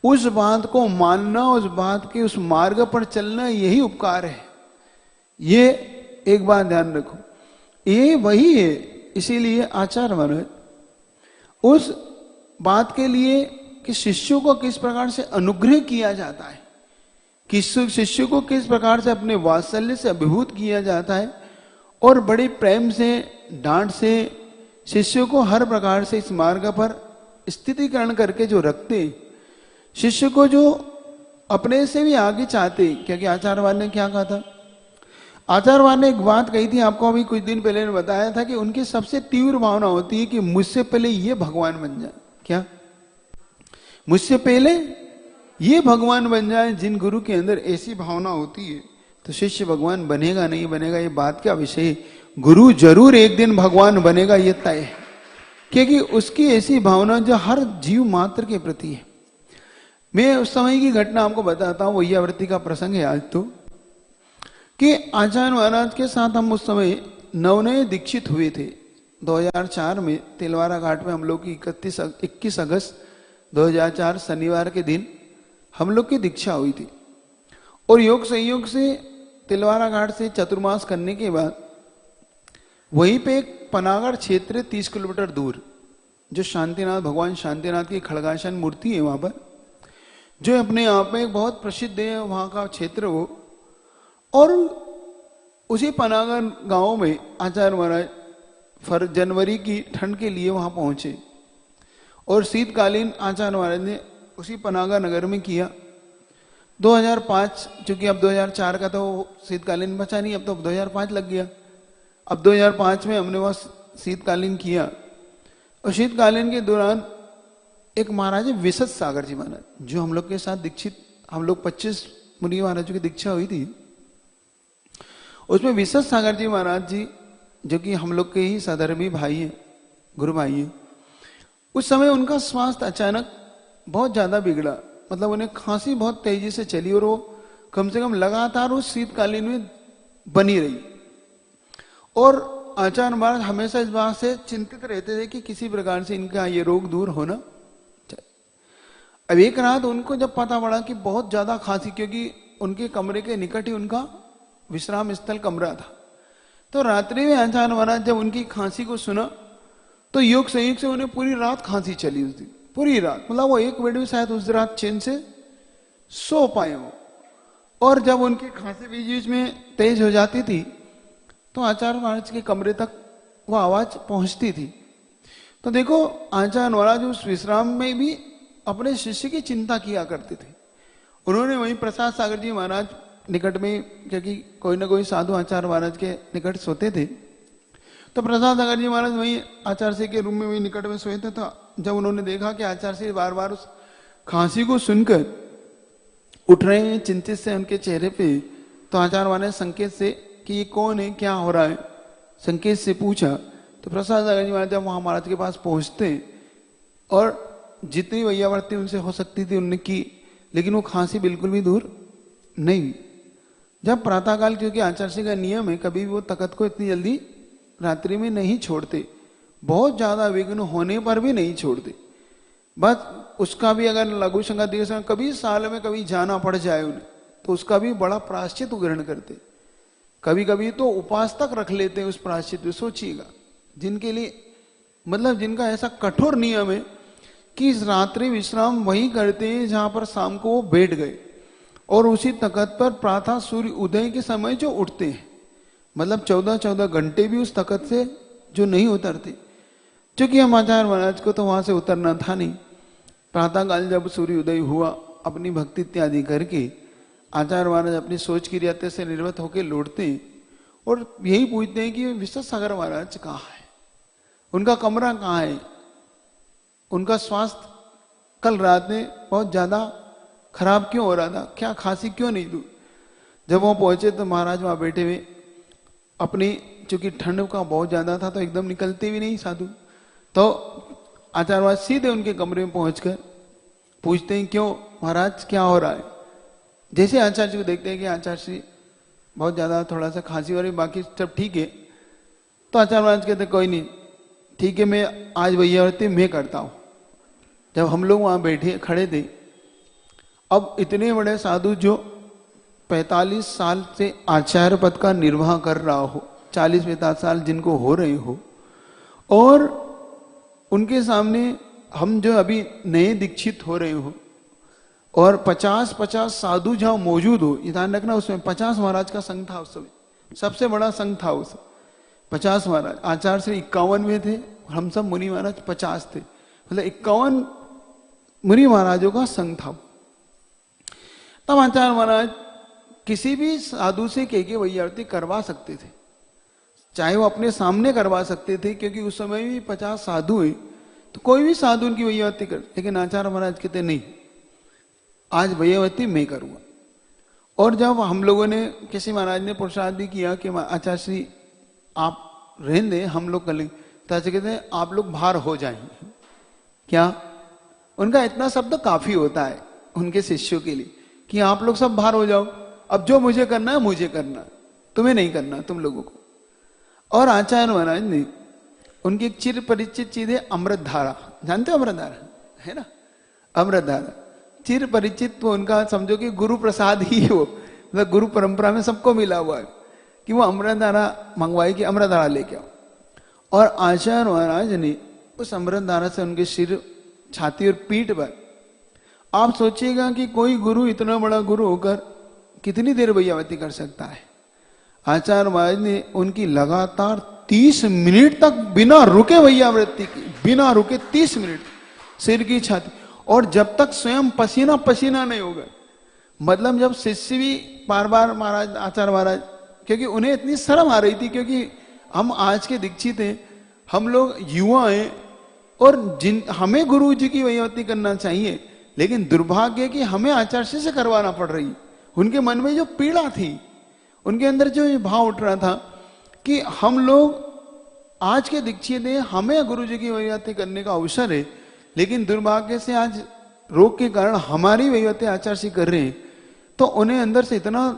उस बात को मानना, उस बात के उस मार्ग पर चलना, यही उपकार है। ये एक बात ध्यान रखो, ये वही है। इसीलिए आचार्य महाराज उस बात के लिए कि शिष्यों को किस प्रकार से अनुग्रह किया जाता है, किस शिष्य को किस प्रकार से अपने वात्सल्य से अभिभूत किया जाता है, और बड़े प्रेम से डांट से शिष्यों को हर प्रकार से इस मार्ग पर स्थितिकरण करके जो रखते, शिष्य को जो अपने से भी आगे चाहते। क्योंकि आचार्यवाद ने क्या कहा था? आचार्यवाद ने एक बात कही थी, आपको अभी कुछ दिन पहले ने बताया था कि उनकी सबसे तीव्र भावना होती है कि मुझसे पहले ये भगवान बन जाए। क्या? मुझसे पहले ये भगवान बन जाए। जिन गुरु के अंदर ऐसी भावना होती है तो शिष्य भगवान बनेगा नहीं बनेगा ये बात क्या विषय है। गुरु जरूर एक दिन भगवान बनेगा, ये तय है, क्योंकि उसकी ऐसी भावना जो हर जीव मात्र के प्रति है। मैं उस समय की घटना आपको बताता हूँ, वैयावृत्ति का प्रसंग है आज तो, कि आचार्य महाराज के साथ हम उस समय नवनये दीक्षित हुए थे। 2004 में तिलवारा घाट में हम लोग की 21 अगस्त 2004 शनिवार के दिन हम लोग की दीक्षा हुई थी। और योग संयोग से तिलवारा घाट से चतुर्मास करने के बाद वहीं पे एक पनागढ़ क्षेत्र 30 किलोमीटर दूर, जो शांतिनाथ, भगवान शांतिनाथ की खड़गासन मूर्ति है वहां पर, जो अपने आप में एक बहुत प्रसिद्ध है वहां का क्षेत्र वो। और उसी पनागढ़ गांव में आचार्य महाराज जनवरी की ठंड के लिए वहां पहुंचे, और शीतकालीन आचार्य महाराज ने उसी पनागढ़ नगर में किया। 2005, चूंकि अब 2004 का तो शीतकालीन बचा नहीं, अब तो 2005 लग गया। अब 2005 में हमने वह शीतकालीन किया, और शीतकालीन के दौरान एक महाराज विशद सागर जी महाराज, जो हम लोग के साथ दीक्षित, हम लोग 25 मुनि महाराजों की दीक्षा हुई थी, उसमें विशद सागर जी महाराज जी, जो कि हम लोग के ही सधर्मी भाई हैं, गुरु भाई हैं, उस समय उनका स्वास्थ्य अचानक बहुत ज्यादा बिगड़ा। मतलब उन्हें खांसी बहुत तेजी से चली, और वो कम से कम लगातार उस शीतकालीन में बनी रही। और आचार्य महाराज हमेशा इस बात से चिंतित रहते थे कि किसी प्रकार से इनका ये रोग दूर होना चाहिए। अब एक रात उनको जब पता पड़ा कि बहुत ज्यादा खांसी, क्योंकि उनके कमरे के निकट ही उनका विश्राम स्थल कमरा था, तो रात्रि में आचार्य महाराज जब उनकी खांसी को सुना तो योग संयोग से उन्हें पूरी रात खांसी चली उस दिन, पूरी रात। मतलब वो एक मिनट में शायद उस रात चैन से सो पाए वो। और जब उनकी खांसी बीच बीच में तेज हो जाती थी तो आचार्य महाराज के कमरे तक वो आवाज पहुंचती थी। तो देखो, आचार्य महाराज उस विश्राम में भी अपने शिष्य की चिंता किया करते थे। उन्होंने वहीं प्रसाद सागर जी महाराज निकट में, क्योंकि कोई ना कोई साधु आचार्य महाराज के निकट सोते थे, तो प्रसाद सागर जी महाराज वहीं आचार्य से के रूम में वहीं निकट में सोए थे। तो जब उन्होंने देखा कि आचार्य से बार बार उस खांसी को सुनकर उठ रहे हैं चिंतित से उनके चेहरे पे, तो आचार्य महाराज ने संकेत से कि ये कौन है, क्या हो रहा है, संकेत से पूछा। तो प्रसाद सागर जी महाराज जब वहां महाराज के पास पहुंचते और जितनी वैयावर्ती उनसे हो सकती थी उनने की, लेकिन वो खांसी बिल्कुल भी दूर नहीं हुई। जब प्रातःकाल, क्योंकि आचार्य का नियम है, कभी भी वो तख्त को इतनी जल्दी रात्रि में नहीं छोड़ते, बहुत ज्यादा विघ्न होने पर भी नहीं छोड़ते। बस उसका भी अगर लघु संज्ञा दीर्घ संज्ञा कभी साल में कभी जाना पड़ जाए उन्हें, तो उसका भी बड़ा प्रायश्चित ग्रहण करते। कभी कभी तो उपवास तक रख लेते हैं उस प्रायश्चित में। सोचिएगा, जिनके लिए मतलब जिनका ऐसा कठोर नियम है कि इस रात्रि विश्राम वही करते हैं जहां पर शाम को वो बैठ गए, और उसी तख्त पर प्रातः सूर्य उदय के समय जो उठते हैं, मतलब 14-14 घंटे भी उस तख्त से जो नहीं उतरते। क्योंकि हम आचार्य महाराज को तो वहां से उतरना था नहीं। प्रातः काल जब सूर्य उदय हुआ, अपनी भक्ति इत्यादि करके आचार्य महाराज अपनी सोच की रियायत से निर्वत होकर लौटते हैं और यही पूछते हैं कि विश्व सागर महाराज कहाँ है, उनका कमरा कहाँ है, उनका स्वास्थ्य कल रात में बहुत ज्यादा खराब क्यों हो रहा था, क्या खांसी क्यों नहीं दूर। जब वो पहुंचे तो महाराज वहां बैठे हुए अपनी, चूंकि ठंड का बहुत ज्यादा था तो एकदम निकलते भी नहीं साधु, तो आचार्य महाराज सीधे उनके कमरे में पहुंचकर पूछते हैं क्यों महाराज क्या हो रहा है। जैसे आचार्य जी को देखते हैं कि आचार्य जी बहुत ज्यादा थोड़ा सा खांसी हो रही, बाकी सब ठीक है, तो आचार्य महाराज कहते कोई नहीं ठीक है, मैं आज वैयावर्ती मैं करता हूं। जब हम लोग वहां बैठे खड़े थे, अब इतने बड़े साधु जो 45 साल से आचार्य पद का निर्वाह कर रहा हो, 40-45 साल जिनको हो रहे हो, और उनके सामने हम जो अभी नए दीक्षित हो रहे हो, और 50-50 साधु जहां मौजूद हो, ध्यान रखना उसमें 50 महाराज का संघ था उस समय, सबसे बड़ा संघ था उस 50 महाराज। आचार्य श्री 51 में थे, हम सब मुनि महाराज 50 थे, मतलब 51 मुनि महाराजों का संघ था। तब आचार्य महाराज किसी भी साधु से के वैयावर्ती करवा सकते थे, चाहे वो अपने सामने करवा सकते थे, क्योंकि उस समय भी 50 साधु है तो कोई भी साधु उनकी वैयावर्ती कर। लेकिन आचार्य महाराज कहते नहीं, आज वैयावर्ती मैं करूंगा। और जब हम लोगों ने, किसी महाराज ने प्रसाद भी किया कि आचार्य श्री आप रहने दें, हम लोग कर लेंगे, तो कहते हैं आप लोग बाहर हो जाएंगे। क्या उनका इतना शब्द काफी होता है उनके शिष्यों के लिए कि आप लोग सब बाहर हो जाओ, अब जो मुझे करना है मुझे करना है, तुम्हें नहीं करना तुम लोगों को। और आचार्य महाराज ने उनकी एक चिर परिचित चीज है अमृत धारा, जानते हो अमृत धारा है ना, अमृत धारा चिर परिचित, वो उनका समझो कि गुरु प्रसाद ही है वो, मतलब गुरु परंपरा में सबको मिला हुआ है कि वो अमृत धारा मंगवाई कि अमृत धारा लेके आओ। और आचार्य महाराज ने उस अमृत धारा से उनके सिर, छाती और पीठ पर, आप सोचिएगा कि कोई गुरु इतना बड़ा गुरु होकर कितनी देर वैयावर्ती कर सकता है। आचार्य महाराज ने उनकी लगातार 30 मिनट तक बिना रुके वैयावर्ती की, बिना रुके 30 मिनट सिर की छाती, और जब तक स्वयं पसीना पसीना नहीं होगा। मतलब जब शिष्य भी बार बार महाराज, आचार्य महाराज, क्योंकि उन्हें इतनी शर्म आ रही थी, क्योंकि हम आज के दीक्षित हैं, हम लोग युवा हैं, और जिन हमें गुरु जी की वैयावर्ती करना चाहिए, लेकिन दुर्भाग्य कि हमें आचार्य से करवाना पड़ रही। उनके मन में जो पीड़ा थी, उनके अंदर जो ये भाव उठ रहा था कि हम लोग आज के दीक्षित हैं, हमें गुरु जी की वैयावर्ती करने का अवसर है, लेकिन दुर्भाग्य से आज रोग के कारण हमारी वैयावर्ती आचार्य से कर रहे हैं, तो उन्हें अंदर से इतना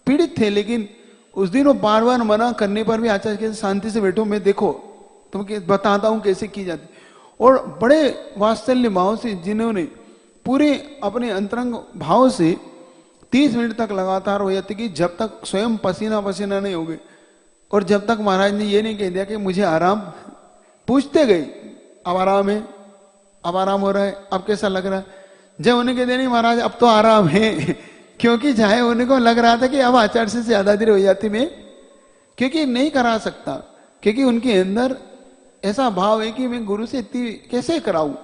पीड़ित थे। लेकिन उस दिन वो बार बार मना करने पर भी आचार्य के शांति से बैठो, मैं देखो तुम बताता हूं कैसे की जाती। और बड़े वात्सल्य भाव से, जिन्होंने पूरे अपने अंतरंग भाव से 30 मिनट तक लगातार वैयावर्ती की, जब तक स्वयं पसीना पसीना नहीं हो गए, और जब तक महाराज ने ये नहीं कह दिया कि मुझे आराम, पूछते गए अब आराम है, अब आराम हो रहा है, अब कैसा लग रहा है। जब उन्हें कह दिया नहीं महाराज अब तो आराम है, क्योंकि चाहे उन्हें को लग रहा था कि अब आचार्य से ज्यादा देर वैयावर्ती में क्योंकि नहीं करा सकता, क्योंकि उनके अंदर ऐसा भाव है कि मैं गुरु से इतनी कैसे कराऊं।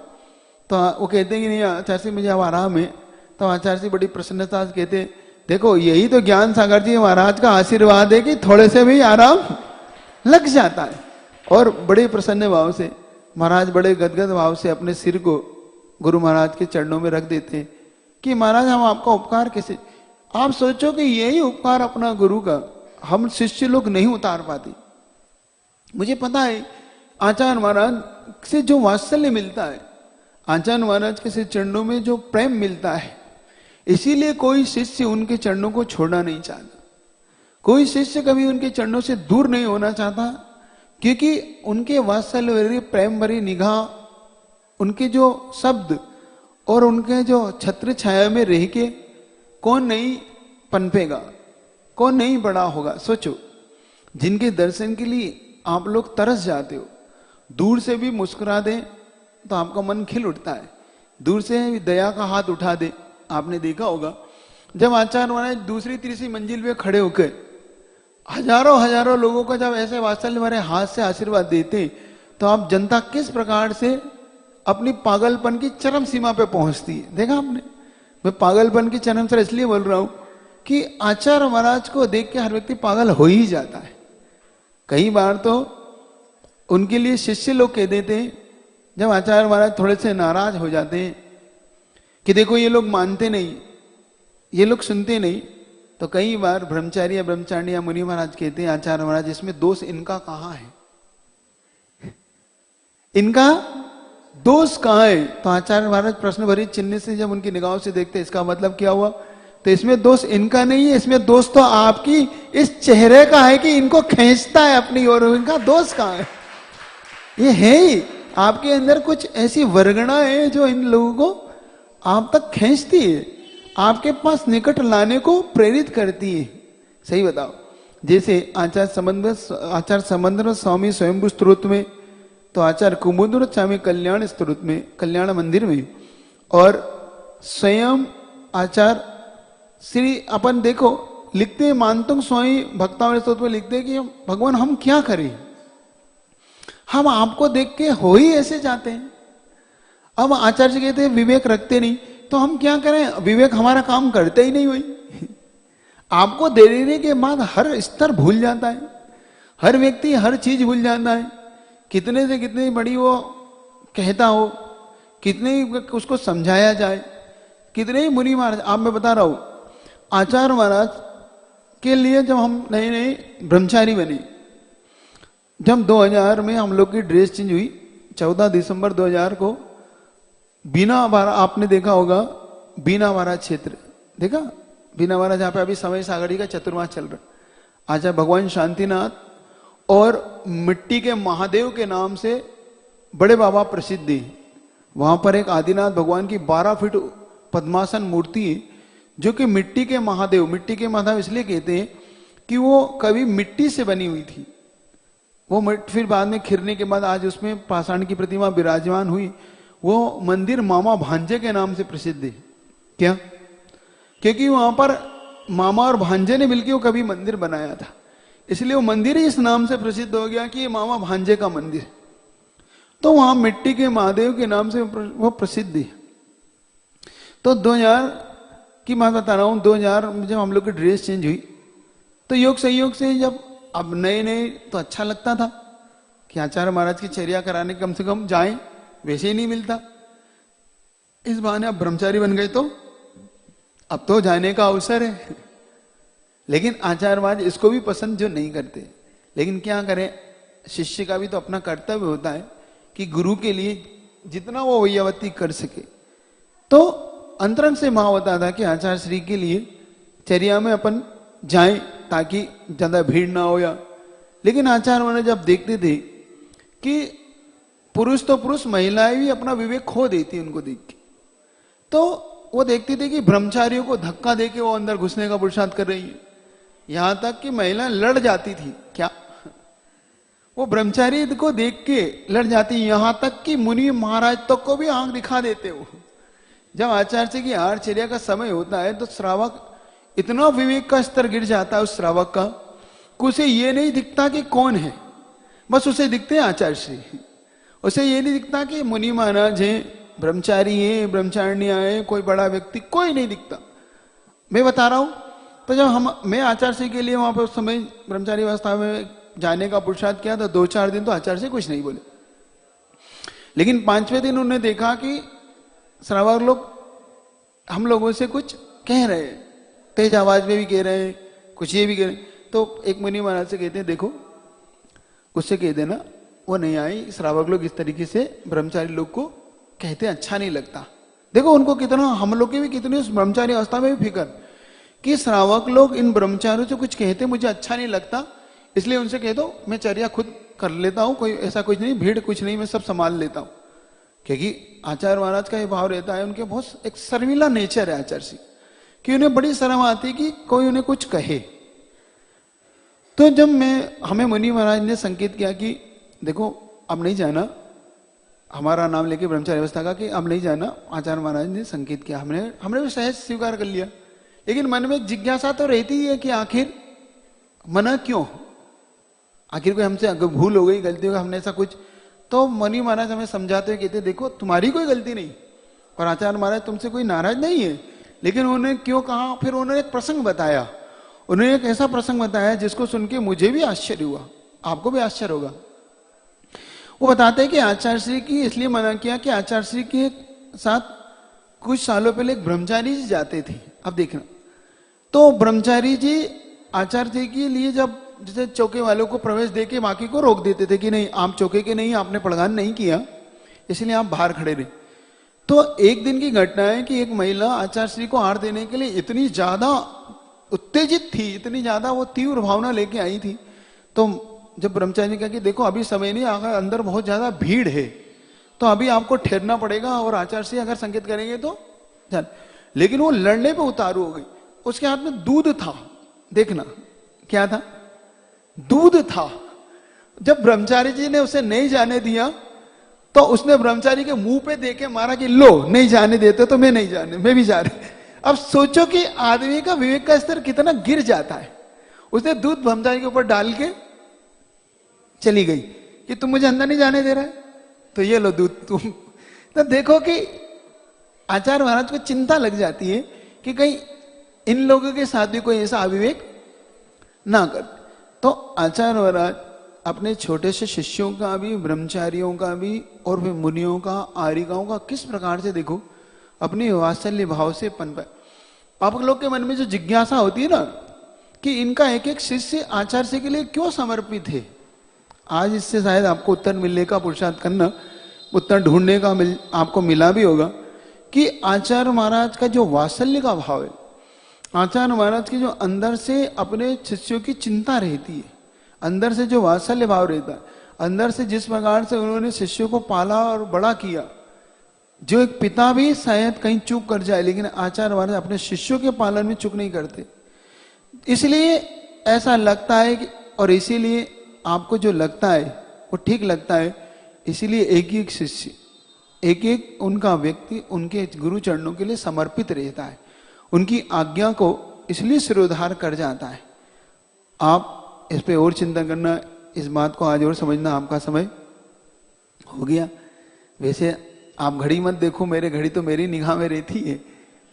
तो वो कहते हैं कि नहीं आचार्य से मुझे अब आराम है। तो आचार्य से बड़ी प्रसन्नता से कहते, देखो यही तो ज्ञान सागर जी महाराज का आशीर्वाद है कि थोड़े से भी आराम लग जाता है। और बड़े प्रसन्न भाव से महाराज बड़े गदगद भाव से अपने सिर को गुरु महाराज के चरणों में रख देते कि महाराज हम आपका उपकार कैसे, आप सोचो कि यही उपकार अपना गुरु का हम शिष्य लोग नहीं उतार पाते। मुझे पता है आचार्य महाराज से जो वात्सल्य मिलता है, आचार्य महाराज के से चरणों में जो प्रेम मिलता है, इसीलिए कोई शिष्य उनके चरणों को छोड़ना नहीं चाहता, कोई शिष्य कभी उनके चरणों से दूर नहीं होना चाहता, क्योंकि उनके वात्सल्य भरी प्रेम भरी निगाह, उनके जो शब्द और उनके जो छत्र छाया में रह के कौन नहीं पनपेगा, कौन नहीं बड़ा होगा। सोचो, जिनके दर्शन के लिए आप लोग तरस जाते हो, दूर से भी मुस्कुरा दें तो आपका मन खिल उठता है, दूर से भी दया का हाथ उठा दे। आपने देखा होगा जब आचार्य महाराज दूसरी तीसरी मंजिल पे खड़े होकर हजारों हजारों लोगों को जब ऐसे वात्सल्य भरे हाथ से आशीर्वाद देते, तो आप जनता किस प्रकार से अपनी पागलपन की चरम सीमा पे पहुंचती है। देखा आपने? मैं पागलपन की चरम से इसलिए बोल रहा हूं कि आचार्य महाराज को देख के हर व्यक्ति पागल हो ही जाता है। कई बार तो उनके लिए शिष्य लोग कह देते हैं, जब आचार्य महाराज थोड़े से नाराज हो जाते हैं कि देखो ये लोग मानते नहीं, ये लोग सुनते नहीं, तो कई बार ब्रह्मचारी या ब्रह्मचारिणी या मुनि महाराज कहते हैं, आचार्य महाराज इसमें दोष इनका कहां है, इनका दोष कहां है। तो आचार्य महाराज प्रश्न भरी चिन्ह से जब उनकी निगाहों से देखते, इसका मतलब क्या हुआ, तो इसमें दोष इनका नहीं है, इसमें दोष तो आपकी इस चेहरे का है कि इनको खींचता है अपनी ओर। इनका दोष कहां है? ये है ही आपके अंदर कुछ ऐसी वर्गणा है जो इन लोगों को आप तक खींचती है, आपके पास निकट लाने को प्रेरित करती है। सही बताओ, जैसे आचार्य समंदर स्वामी स्वयंभू स्तोत्र में, तो आचार्य कुमुद स्वामी कल्याण स्तोत्र में, कल्याण मंदिर में, और स्वयं आचार्य श्री अपन देखो लिखते, मानतुंग स्वामी भक्तावली स्तोत्र में लिखते कि भगवान हम क्या करें, हम आपको देख के हो ही ऐसे जाते हैं। अब आचार्य जी कहते हैं विवेक रखते नहीं, तो हम क्या करें, विवेक हमारा काम करते ही नहीं हुई। आपको दे देने के बाद हर स्तर भूल जाता है, हर व्यक्ति हर चीज भूल जाता है। कितने से कितनी बड़ी वो कहता हो, कितने ही उसको समझाया जाए, कितने ही मुनि महाराज। आप मैं बता रहा हूं, आचार्य महाराज के लिए जब हम नए नए ब्रह्मचारी बने, जब 2000 में हम लोग की ड्रेस चेंज हुई, 14 दिसंबर 2000 को बीनावारा, आपने देखा होगा बीनावारा क्षेत्र, देखा बीनावारा, जहां पे अभी समय सागरी का चतुर्मास चल रहा। आचार्य भगवान शांतिनाथ और मिट्टी के महादेव के नाम से बड़े बाबा प्रसिद्ध है। वहां पर एक आदिनाथ भगवान की 12 फीट पद्मासन मूर्ति है, जो कि मिट्टी के महादेव, मिट्टी के महादेव इसलिए कहते हैं कि वो कभी मिट्टी से बनी हुई थी, वो फिर बाद में खिरने के बाद आज उसमें पाषाण की प्रतिमा विराजमान हुई। वो मंदिर मामा भांजे के नाम से प्रसिद्ध है। क्या? क्योंकि वहां पर मामा और भांजे ने मिलकर वो कभी मंदिर बनाया था, इसलिए वो मंदिर ही इस नाम से प्रसिद्ध हो गया कि ये मामा भांजे का मंदिर। तो वहां मिट्टी के महादेव के नाम से वो प्रसिद्ध है। तो 2000 की बात बता रहा हूं, 2000 में जब हम लोग की ड्रेस चेंज हुई, तो योग संयोग से जब अब नए नए तो अच्छा लगता था कि आचार्य महाराज की चर्या कराने कम से कम जाएं, वैसे ही नहीं मिलता। इस बहाने अब ब्रह्मचारी बन गए तो अब तो जाने का अवसर है। लेकिन आचार्य महाराज इसको भी पसंद जो नहीं करते, लेकिन क्या करें, शिष्य का भी तो अपना कर्तव्य होता है कि गुरु के लिए जितना वो वैयावती कर सके। तो अंतरंग से मां होता था कि आचार्य श्री के लिए चर्या में अपन जाएं ताकि ज्यादा भीड़ ना हो या। लेकिन आचार्य महाराज जब देखते थे कि पुरुष तो पुरुष, महिलाएं भी अपना विवेक खो देती उनको देख के, तो वो देखते थे कि ब्रह्मचारियों को धक्का देके वो अंदर घुसने का पुरुषार्थ कर रही है। यहां तक कि महिला लड़ जाती थी। क्या? वो ब्रह्मचारी को देख के लड़ जाती, यहां तक कि मुनि महाराज तक को भी आंख दिखा देते हो। जब आचार्य जी की आहारचर्या का समय होता है तो श्रावक इतना विवेक का स्तर गिर जाता है उस श्रावक का, उसे ये नहीं दिखता कि कौन है, बस उसे दिखते हैं आचार्य श्री। उसे ये नहीं दिखता कि मुनि महाराज हैं, ब्रह्मचारी हैं, ब्रह्मचारिणियां हैं, कोई बड़ा व्यक्ति, कोई नहीं दिखता। मैं बता रहा हूं, तो जब मैं आचार्य श्री के लिए वहां पर उस समय ब्रह्मचारी अवस्था में जाने का पुरुषार्थ किया, तो 2-4 दिन तो आचार्य से कुछ नहीं बोले। लेकिन 5वें दिन उन्होंने देखा कि श्रावक लोग हम लोगों से कुछ कह रहे हैं, तेज आवाज में भी कह रहे हैं, कुछ ये भी कह रहे हैं। तो एक मुनि महाराज से कहते हैं, देखो उससे कह देना वो नहीं आई, श्रावक लोग इस तरीके से ब्रह्मचारी लोग को कहते अच्छा नहीं लगता। देखो उनको कितना, हम लोग की भी कितनी उस ब्रह्मचारी अवस्था में भी फिक्र कि श्रावक लोग इन ब्रह्मचारियों से कुछ कहते मुझे अच्छा नहीं लगता, इसलिए उनसे कह दो मैं चर्या खुद कर लेता हूं, कोई ऐसा कुछ नहीं, भीड़ कुछ नहीं, मैं सब संभाल लेता हूं। क्योंकि आचार्य महाराज का ये भाव रहता है, उनके बहुत एक शर्मिला नेचर है आचार्य जी, कि उन्हें बड़ी शर्म आती है कि कोई उन्हें कुछ कहे। तो जब हमें मुनि महाराज ने संकेत किया कि देखो अब नहीं जाना, हमारा नाम लेके ब्रह्मचारी अवस्था का कि अब नहीं जाना, आचार्य महाराज ने संकेत किया, हमने भी सहज स्वीकार कर लिया। लेकिन मन में जिज्ञासा तो रहती है कि आखिर मना क्यों, आखिर कोई हमसे भूल हो गई, गलती हो गई, हमने ऐसा कुछ। तो मुनि महाराज हमें समझाते हुए कहते देखो तुम्हारी कोई गलती नहीं और आचार्य महाराज तुमसे कोई नाराज नहीं है। लेकिन उन्होंने क्यों कहा, फिर उन्होंने एक प्रसंग बताया, उन्होंने एक ऐसा प्रसंग बताया जिसको सुन के मुझे भी आश्चर्य हुआ, आपको भी आश्चर्य होगा। वो बताते हैं कि आचार्य श्री की इसलिए मना किया कि आचार्य श्री के साथ कुछ सालों पहले एक ब्रह्मचारी जी जाते थे। अब देखना, तो ब्रह्मचारी जी आचार्य जी के लिए जब जैसे चौके वालों को प्रवेश देके बाकी को रोक देते थे कि नहीं आप चौके के नहीं, आपने पड़गान नहीं किया, इसलिए आप बाहर खड़े रहे। तो एक दिन की घटना है कि एक महिला आचार्य श्री को हार देने के लिए इतनी ज्यादा उत्तेजित थी, इतनी ज्यादा वो तीव्र भावना लेके आई थी। तो जब ब्रह्मचारी ने कहा कि देखो अभी समय नहीं, अगर अंदर बहुत ज्यादा भीड़ है तो अभी आपको ठहरना पड़ेगा और आचार्य श्री अगर संकेत करेंगे तो चल। लेकिन वो लड़ने पे उतारू हो गई, उसके हाथ में दूध था, देखना क्या था, दूध था। जब ब्रह्मचारी जी ने उसे नहीं जाने दिया तो उसने ब्रह्मचारी के मुंह पे देके मारा कि लो नहीं जाने देते तो मैं नहीं जाने, मैं भी जा रही। अब सोचो कि आदमी का विवेक का स्तर कितना गिर जाता है। उसने दूध ब्रह्मचारी के ऊपर डाल के चली गई कि तुम मुझे अंदर नहीं जाने दे रहा है, तो ये लो दूध तुम। तो देखो कि आचार्य महाराज को चिंता लग जाती है कि कहीं इन लोगों के साथ भी कोई ऐसा अविवेक ना कर। तो आचार्य महाराज अपने छोटे से शिष्यों का भी, ब्रह्मचारियों का भी और फिर मुनियों का, आर्यिकाओं का किस प्रकार से देखो अपनी वात्सल्य भाव से पनपा। आप लोग के मन में जो जिज्ञासा होती है ना कि इनका एक एक शिष्य आचार्य के लिए क्यों समर्पित है, आज इससे शायद आपको उत्तर मिलने का पुरुषार्थ करना, उत्तर ढूंढने का आपको मिला भी होगा कि आचार्य महाराज का जो वात्सल्य का भाव है, आचार्य महाराज की जो अंदर से अपने शिष्यों की चिंता रहती है, अंदर से जो वात्सल्य भाव रहता है, अंदर से जिस प्रकार से उन्होंने शिष्यों को पाला और बड़ा किया, जो एक पिता भी शायद कहीं चूक कर जाए लेकिन आचार्य महाराज अपने शिष्यों के पालन में चूक नहीं करते। इसलिए ऐसा लगता है कि, और इसीलिए आपको जो लगता है वो ठीक लगता है, इसीलिए एक एक शिष्य, एक एक उनका व्यक्ति उनके गुरु चरणों के लिए समर्पित रहता है, उनकी आज्ञा को इसलिए सिरोधार कर जाता है। आप इस पे और चिंता करना, इस बात को आज और समझना आपका समय हो गया। वैसे आप घड़ी मत देखो, मेरे घड़ी तो मेरी निगाह में रहती है,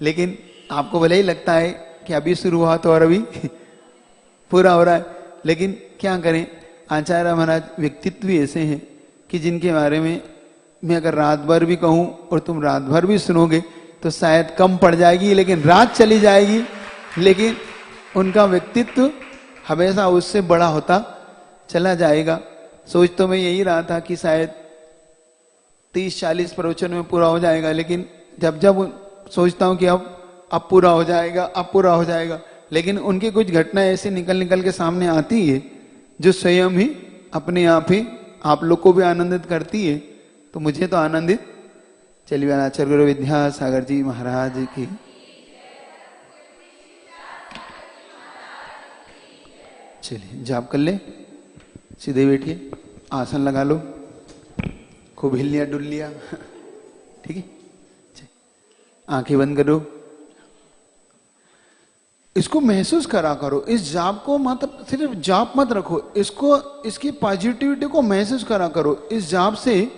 लेकिन आपको भले ही लगता है कि अभी शुरू हुआ तो और अभी पूरा हो रहा है, लेकिन क्या करें, आचार्य महाराज व्यक्तित्व भी ऐसे हैं कि जिनके बारे में मैं अगर रात भर भी कहूं और तुम रात भर भी सुनोगे तो शायद कम पड़ जाएगी, लेकिन रात चली जाएगी, लेकिन उनका व्यक्तित्व हमेशा उससे बड़ा होता चला जाएगा। सोच तो मैं यही रहा था कि शायद 30-40 प्रवचन में पूरा हो जाएगा, लेकिन जब जब सोचता हूं कि अब पूरा हो जाएगा, अब पूरा हो जाएगा, लेकिन उनकी कुछ घटनाएं ऐसे निकल के सामने आती है जो स्वयं ही अपने आप ही आप लोग को भी आनंदित करती है। तो मुझे तो आनंदित। चलिए आचार्य गुरु विद्यासागर जी महाराज की। चलिए जाप कर ले, सीधे बैठिए, आसन लगा लो, खूब हिल लिया डुल लिया, ठीक है। आंखें बंद करो, इसको महसूस करा करो। इस जाप को मतलब सिर्फ जाप मत रखो, इसको, इसकी पॉजिटिविटी को महसूस करा करो। इस जाप से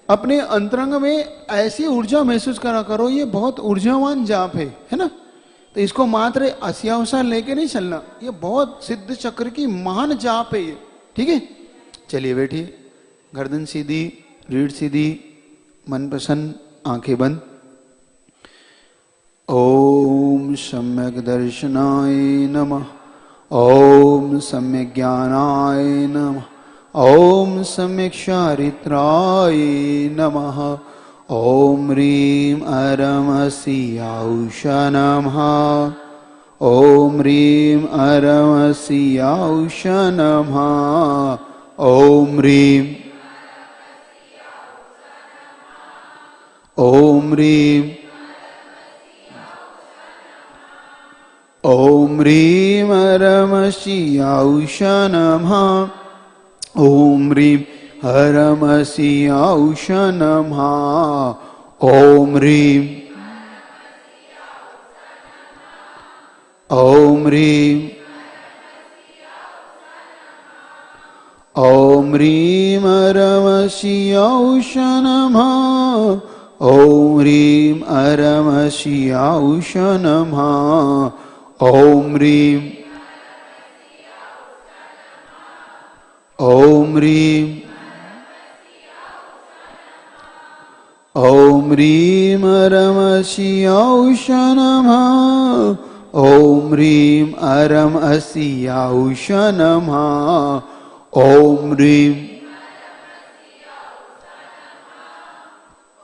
अपने अंतरंग में ऐसी ऊर्जा महसूस करा करो, ये बहुत ऊर्जावान जाप है ना। तो इसको मात्र अस्यावसार लेके नहीं चलना, ये बहुत सिद्ध चक्र की महान जाप है ये, ठीक है। चलिए बैठिए, गर्दन सीधी, रीढ़ सीधी, मन प्रसन्न, आंखें बंद। ओम सम्यक दर्शनाय नमः, ओम सम्यक ज्ञानाय नमः, ओम सम्यक चारित्राय नमः, ओम ह्रीं अरमसियाउष नमः, ओम ह्रीं अरमसियाउष नमः, ॐ ह्रीं ॐ ह्रीं ॐ ह्रीं हरमशियाउष नमः ॐ ह्रीं हरमशियाउष नमः ॐ ह्रीं ॐ ह्रीं ॐ ह्रीं हरमशियाउष नमः ॐ ह्रीं हरमशियाउष नमः ॐ ह्रीं ॐ ह्रीं ॐ ह्रीं हरमशियाउष नमः ॐ ह्रीं हरमशियाउष नमः ॐ ह्रीं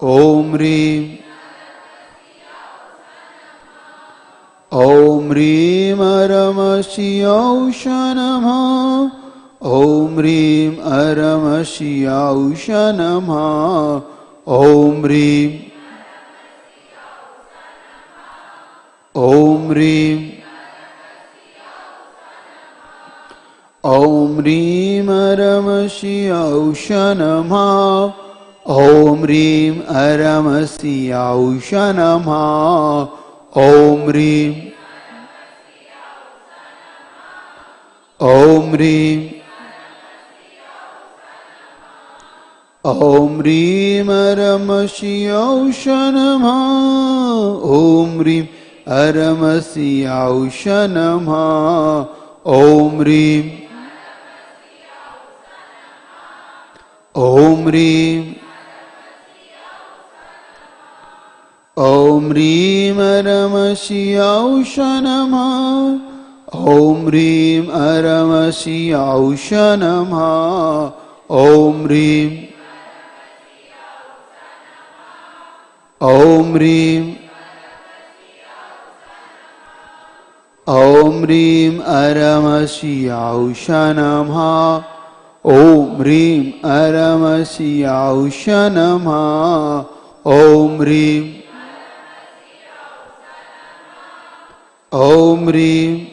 ॐ ह्रीं ॐ ह्रीं हरमशियाउष नमः ॐ ह्रीं हरमशियाउष नमः ॐ ह्रीं ॐ ह्रीं ॐ ह्रीं हरमशियाउष नमः ॐ ह्रीं हरमशियाउष नमः ॐ ह्रीं ॐ ह्रीं ॐ ह्रीं हरमशियाउष नमः ॐ ह्रीं हरमशियाउष नमः ॐ ह्रीं ॐ ह्रीं ॐ ह्रीं हरमशियाउष नमः ॐ ह्रीं हरमशियाउष नमः ॐ ह्रीं ॐ ह्रीं ॐ ह्रीं हरमशियाउष नमः ॐ ह्रीं हरमशियाउष नमः ॐ ह्रीं ॐ ह्रीं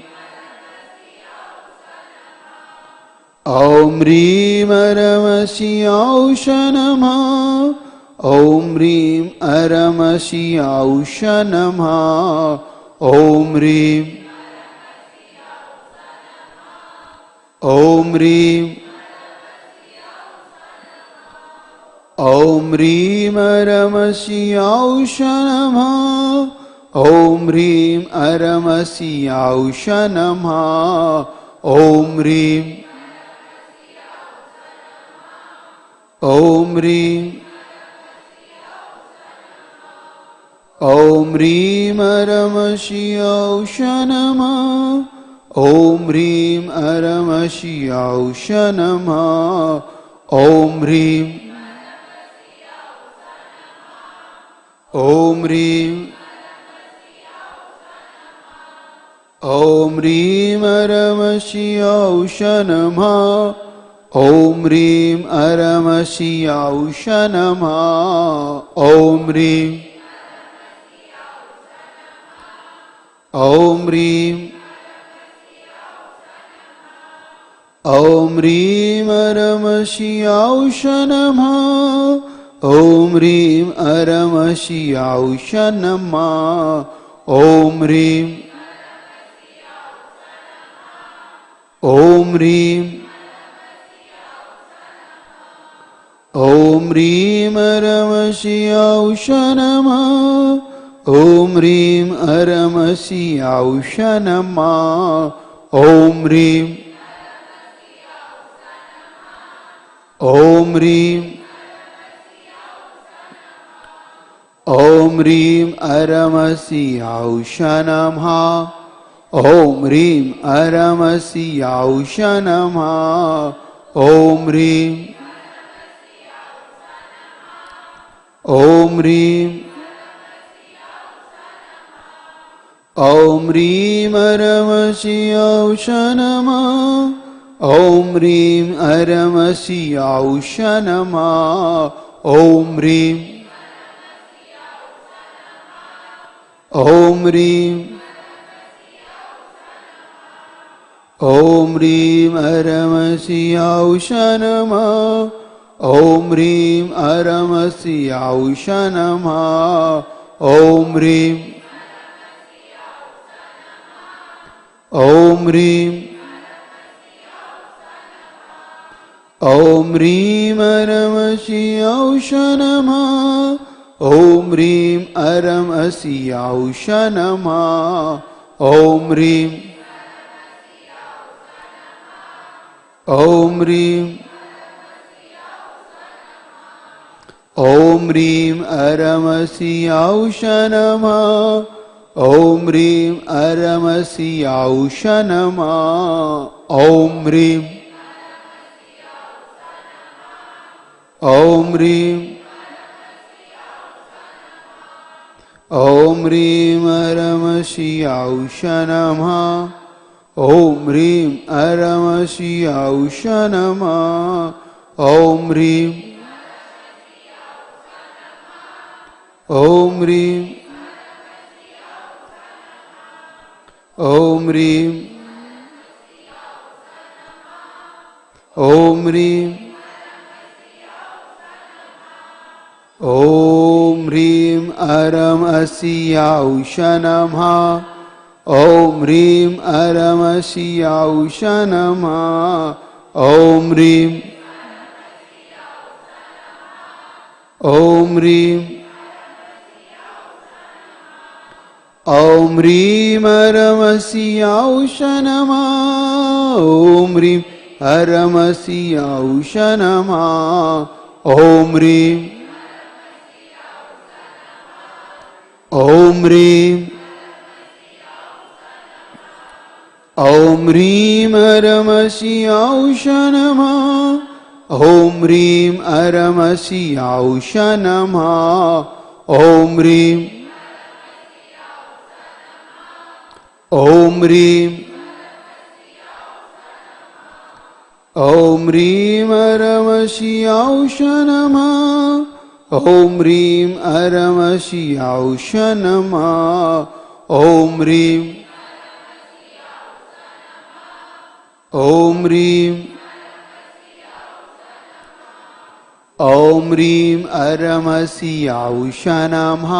ॐ ह्रीं हरमशियाउष नमः ॐ ह्रीं हरमशियाउष नमः ॐ ह्रीं ॐ ह्रीं ॐ ह्रीं हरमशियाउष नमः ॐ ह्रीं हरमशियाउष नमः ॐ ह्रीं ॐ ह्रीं ॐ ह्रीं हरमशियाउष नमः ॐ ह्रीं हरमशियाउष नमः ॐ ह्रीं ॐ ह्रीं ॐ ह्रीं हरमशियाउष नमः ॐ ह्रीं हरमशियाउष नमः ॐ ह्रीं ॐ ह्रीं ॐ ह्रीं हरमशियाउष नमः ॐ ह्रीं हरमशियाउष नमः ॐ ह्रीं ॐ ह्रीं ॐ ह्रीं हरमशियाउष नमः ॐ ह्रीं हरमशियाउष नमः ॐ ह्रीं ॐ ह्रीं ॐ ह्रीं हरमशियाउष नमः ॐ ह्रीं हरमशियाउष नमः ॐ ह्रीं ॐ ह्रीं ॐ ह्रीं हरमशियाउष नमः ॐ ह्रीं अरमसियाउष नमः ॐ ह्रीं ॐ ह्रीं ॐ ह्रीं अरमसियाउष नमः ॐ ह्रीं अरमसियाउष नमः ॐ ह्रीं ॐ ह्रीं ॐ ह्रीं अरमसियाउष नमः ॐ ह्रीं अरमसियाउष नमः ॐ ह्रीं ॐ ह्रीं ॐ ह्रीं अरमसियाउष नमः ॐ ह्रीं अरमसियाउष नमः ॐ ह्रीं ॐ ह्रीं ॐ ह्रीं अरमसियाउष नमः ॐ ह्रीं अरमसियाउष नमः ॐ ह्रीं ॐ ह्रीं ॐ ह्रीं ॐ ह्रीं ॐ ह्रीं अरमसियाउष नमः ॐ ह्रीं अरमसियाउष नमः ॐ ह्रीं ॐ ह्रीं ॐ ह्रीं अरमसियाउष नमः ॐ ह्रीं अरमसियाउष नमः ॐ ह्रीं ॐ ह्रीं ॐ ह्रीं अरमसियाउष नमः ॐ ह्रीं अरमसियाउष नमः ॐ ह्रीं ॐ ह्रीं ॐ ह्रीं अरमसियाउष नमः ॐ ह्रीं अरमसियाउष नमः ॐ ह्रीं ॐ ह्रीं ॐ ह्रीं अरमसियाउष नमः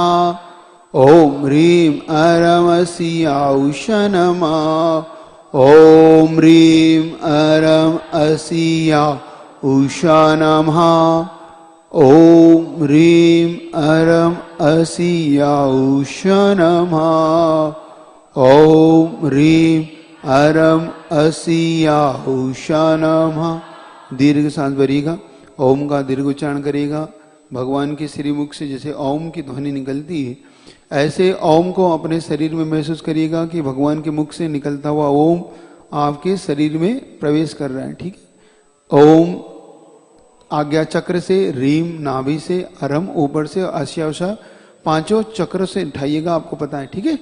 ॐ ह्रीं अरमसियाउष नमः ॐ ह्रीं अरमसियाउष नमः ॐ ह्रीं अरमसियाउष नमः ॐ ह्रीं अरमसियाउष नमः। दीर्घ सांस भरिएगा, ओम का दीर्घ उच्चारण करिएगा। भगवान के श्रीमुख से जैसे ओम की ध्वनि निकलती है, ऐसे ओम को अपने शरीर में महसूस करिएगा कि भगवान के मुख से निकलता हुआ ओम आपके शरीर में प्रवेश कर रहा है। ठीक है। ओम आज्ञा चक्र से, रीम नाभि से, अरम ऊपर से, आश्यावशा पांचों चक्र से उठाइएगा, आपको पता है। ठीक है।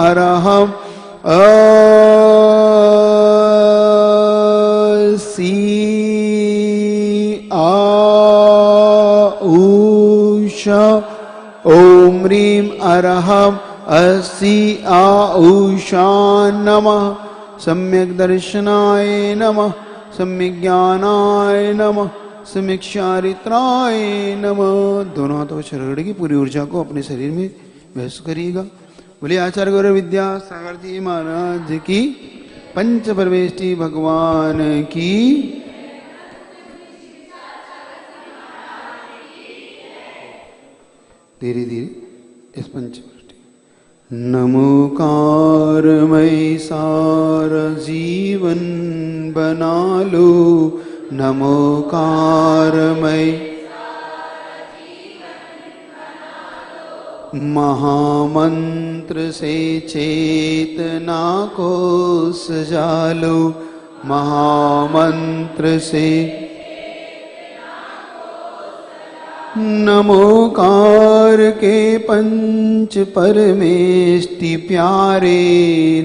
अरहम ओम ह्रीं अरहम असि आउषा नमः सम्यक दर्शनाय नमः, सम्यक ज्ञानाय नमः, सम्यक चारित्राय नमः। दोनों हाथों से रगड़ की पूरी ऊर्जा को अपने शरीर में व्यस्त करिएगा। बोलिए आचार्य गुरु विद्यासागर जी महाराज की, पंच परमेष्टि भगवान की। धीरे धीरे इस पंच नमोकारमय सारा जीवन बना लो, नमोकारमय महामंत्र से चेतना को सजा लो, महामंत्र से नमोकार के पंच परमेष्टि प्यारे,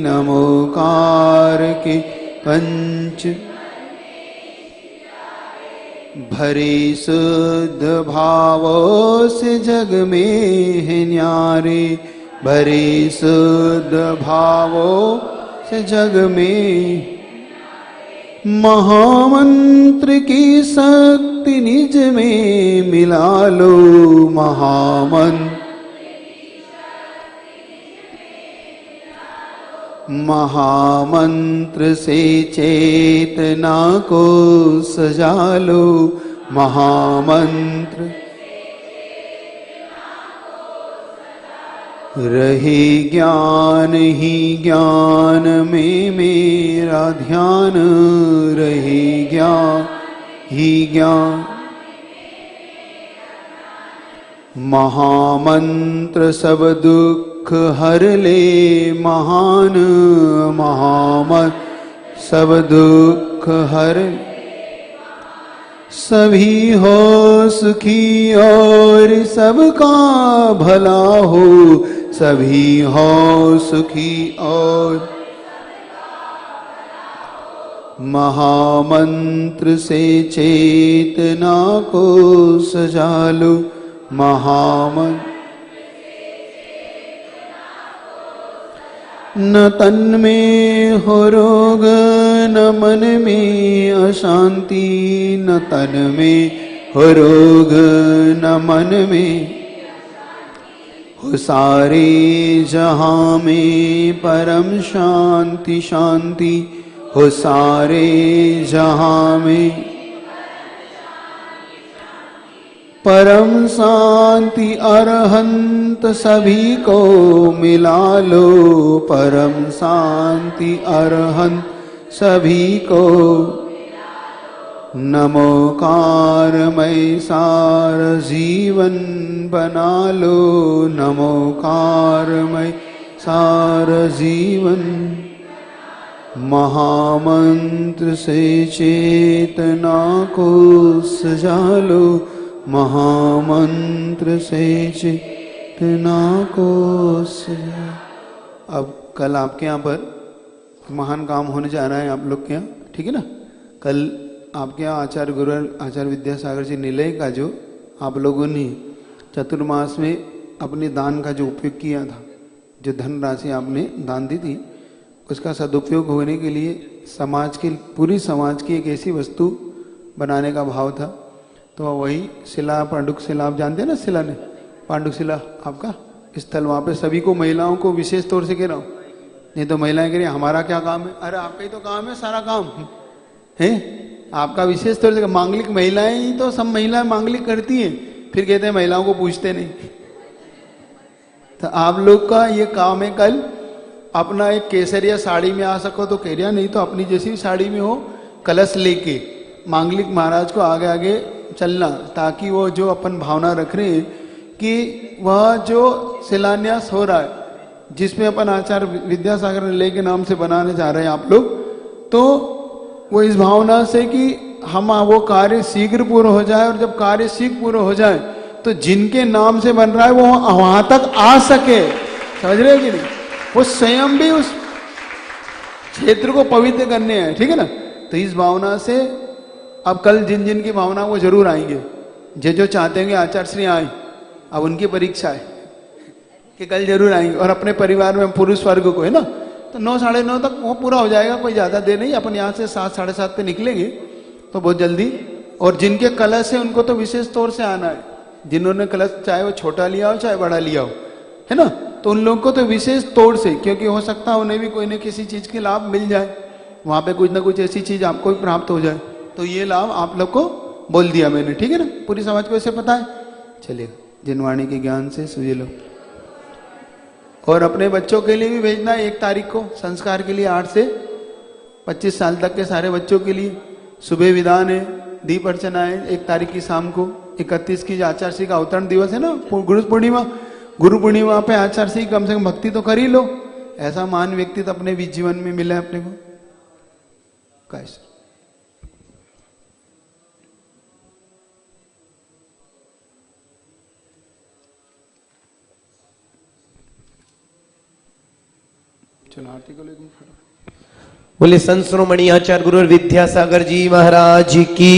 नमोकार के पंच भरे शुद्ध भावों से जग में है न्यारे, भरे शुद्ध भावों से जग में महामंत्र की शक्ति निज में मिला लो, महामंत्र से चेतना को सजा लो, महामंत्र रहे ज्ञान ही ज्ञान में मेरा ध्यान, रहे ज्ञान ही ज्ञान। महामंत्र सब दुख हर ले महान, महामंत्र सब दुख हर सभी हो सुखी और सबका भला हो, सभी हो सुखी और महामंत्र से चेतना को सजा लो, महामंत्र न तन में हो रोग न मन में अशांति, न तन में हो रोग न मन में हो सारे जहां में परम शांति शांति, हो सारे जहां में परम शांति अरहंत सभी को मिला लो, परम शांति अरहंत सभी को नमोकारमय सार जीवन बना लो, नमोकारमय सार जीवन महामंत्र से चेतना को सजा लो, महामंत्र से चेतना को सजा। अब कल आपके यहाँ पर महान काम होने जा रहा है आप लोग के यहाँ, ठीक है ना। कल आपके यहाँ आचार्य गुरु आचार्य विद्यासागर जी निलय का जो आप लोगों ने चतुर्मास में अपने दान का जो उपयोग किया था, जो धनराशि आपने दान दी थी, उसका सदुपयोग होने के लिए समाज के पूरी समाज की एक ऐसी वस्तु बनाने का भाव था। तो वही शिला पांडुक शिला, आप जानते हैं ना शिला ने पांडुक शिला आपका स्थल, वहाँ पे सभी को महिलाओं को विशेष तौर से कह रहा हूँ, नहीं तो महिलाएं कह रही हमारा क्या काम है। अरे आपका ही तो काम है, सारा काम है आपका। विशेष तौर से मांगलिक महिलाएं ही तो सब महिलाएं मांगलिक करती हैं, फिर कहते हैं महिलाओं को पूछते नहीं। तो आप लोग का ये काम है कल अपना एक केसरिया साड़ी में आ सको तो केरिया, नहीं तो अपनी जैसी साड़ी में हो, कलश लेके मांगलिक महाराज को आगे आगे चलना, ताकि वो जो अपन भावना रख रहे हैं कि वह जो शिलान्यास हो रहा है जिसमें अपन आचार्य विद्यासागर निलय के नाम से बनाने जा रहे हैं आप लोग, तो वो इस भावना से कि हम वो कार्य शीघ्र पूर्ण हो जाए, और जब कार्य शीघ्र पूर्ण हो जाए तो जिनके नाम से बन रहा है वो वहां तक आ सके। समझ रहे हैं कि नहीं? वो स्वयं भी उस क्षेत्र को पवित्र करने हैं, ठीक है ना। तो इस भावना से अब कल जिन जिन की भावना वो जरूर आएंगे, जो चाहते हैं आचार्य श्री आए, अब उनकी परीक्षा है कि कल जरूर आएंगे। और अपने परिवार में पुरुष वर्ग को है ना, तो 9 साढ़े 9 तक वो पूरा हो जाएगा, कोई ज़्यादा देर नहीं। अपन यहाँ से 7 साढ़े 7 पे निकलेंगे तो बहुत जल्दी। और जिनके कलश है उनको तो विशेष तौर से आना है, जिन्होंने कलश चाहे वो छोटा लिया हो चाहे बड़ा लिया हो, है ना, तो उन लोगों को तो विशेष तौर से, क्योंकि हो सकता है उन्हें भी कोई न किसी चीज़ के लाभ मिल जाए, वहाँ पे कुछ ना कुछ ऐसी चीज़ आपको भी प्राप्त हो जाए। तो ये लाभ आप लोग को बोल दिया मैंने, ठीक है ना, पूरी समाज को ऐसे पता है। चलिए, जिनवाणी के ज्ञान से सुझे लो। और अपने बच्चों के लिए भी भेजना है 1 तारीख को संस्कार के लिए, 8 से 25 साल तक के सारे बच्चों के लिए सुबह विधान है, दीप अर्चना है 1 तारीख की शाम को। 31 की आचार्य का अवतरण दिवस है ना, गुरु पूर्णिमा पे आचार्य कम से कम भक्ति तो कर ही लो। ऐसा महान व्यक्ति तो अपने भी जीवन में मिला है अपने को। कैसे चलो आरती को लेकर बोले संत शिरोमणि आचार्य गुरु विद्यासागर जी महाराज की,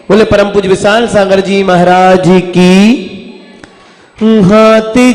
बोले परम पूज्य विशाल सागर जी महाराज की। हाथी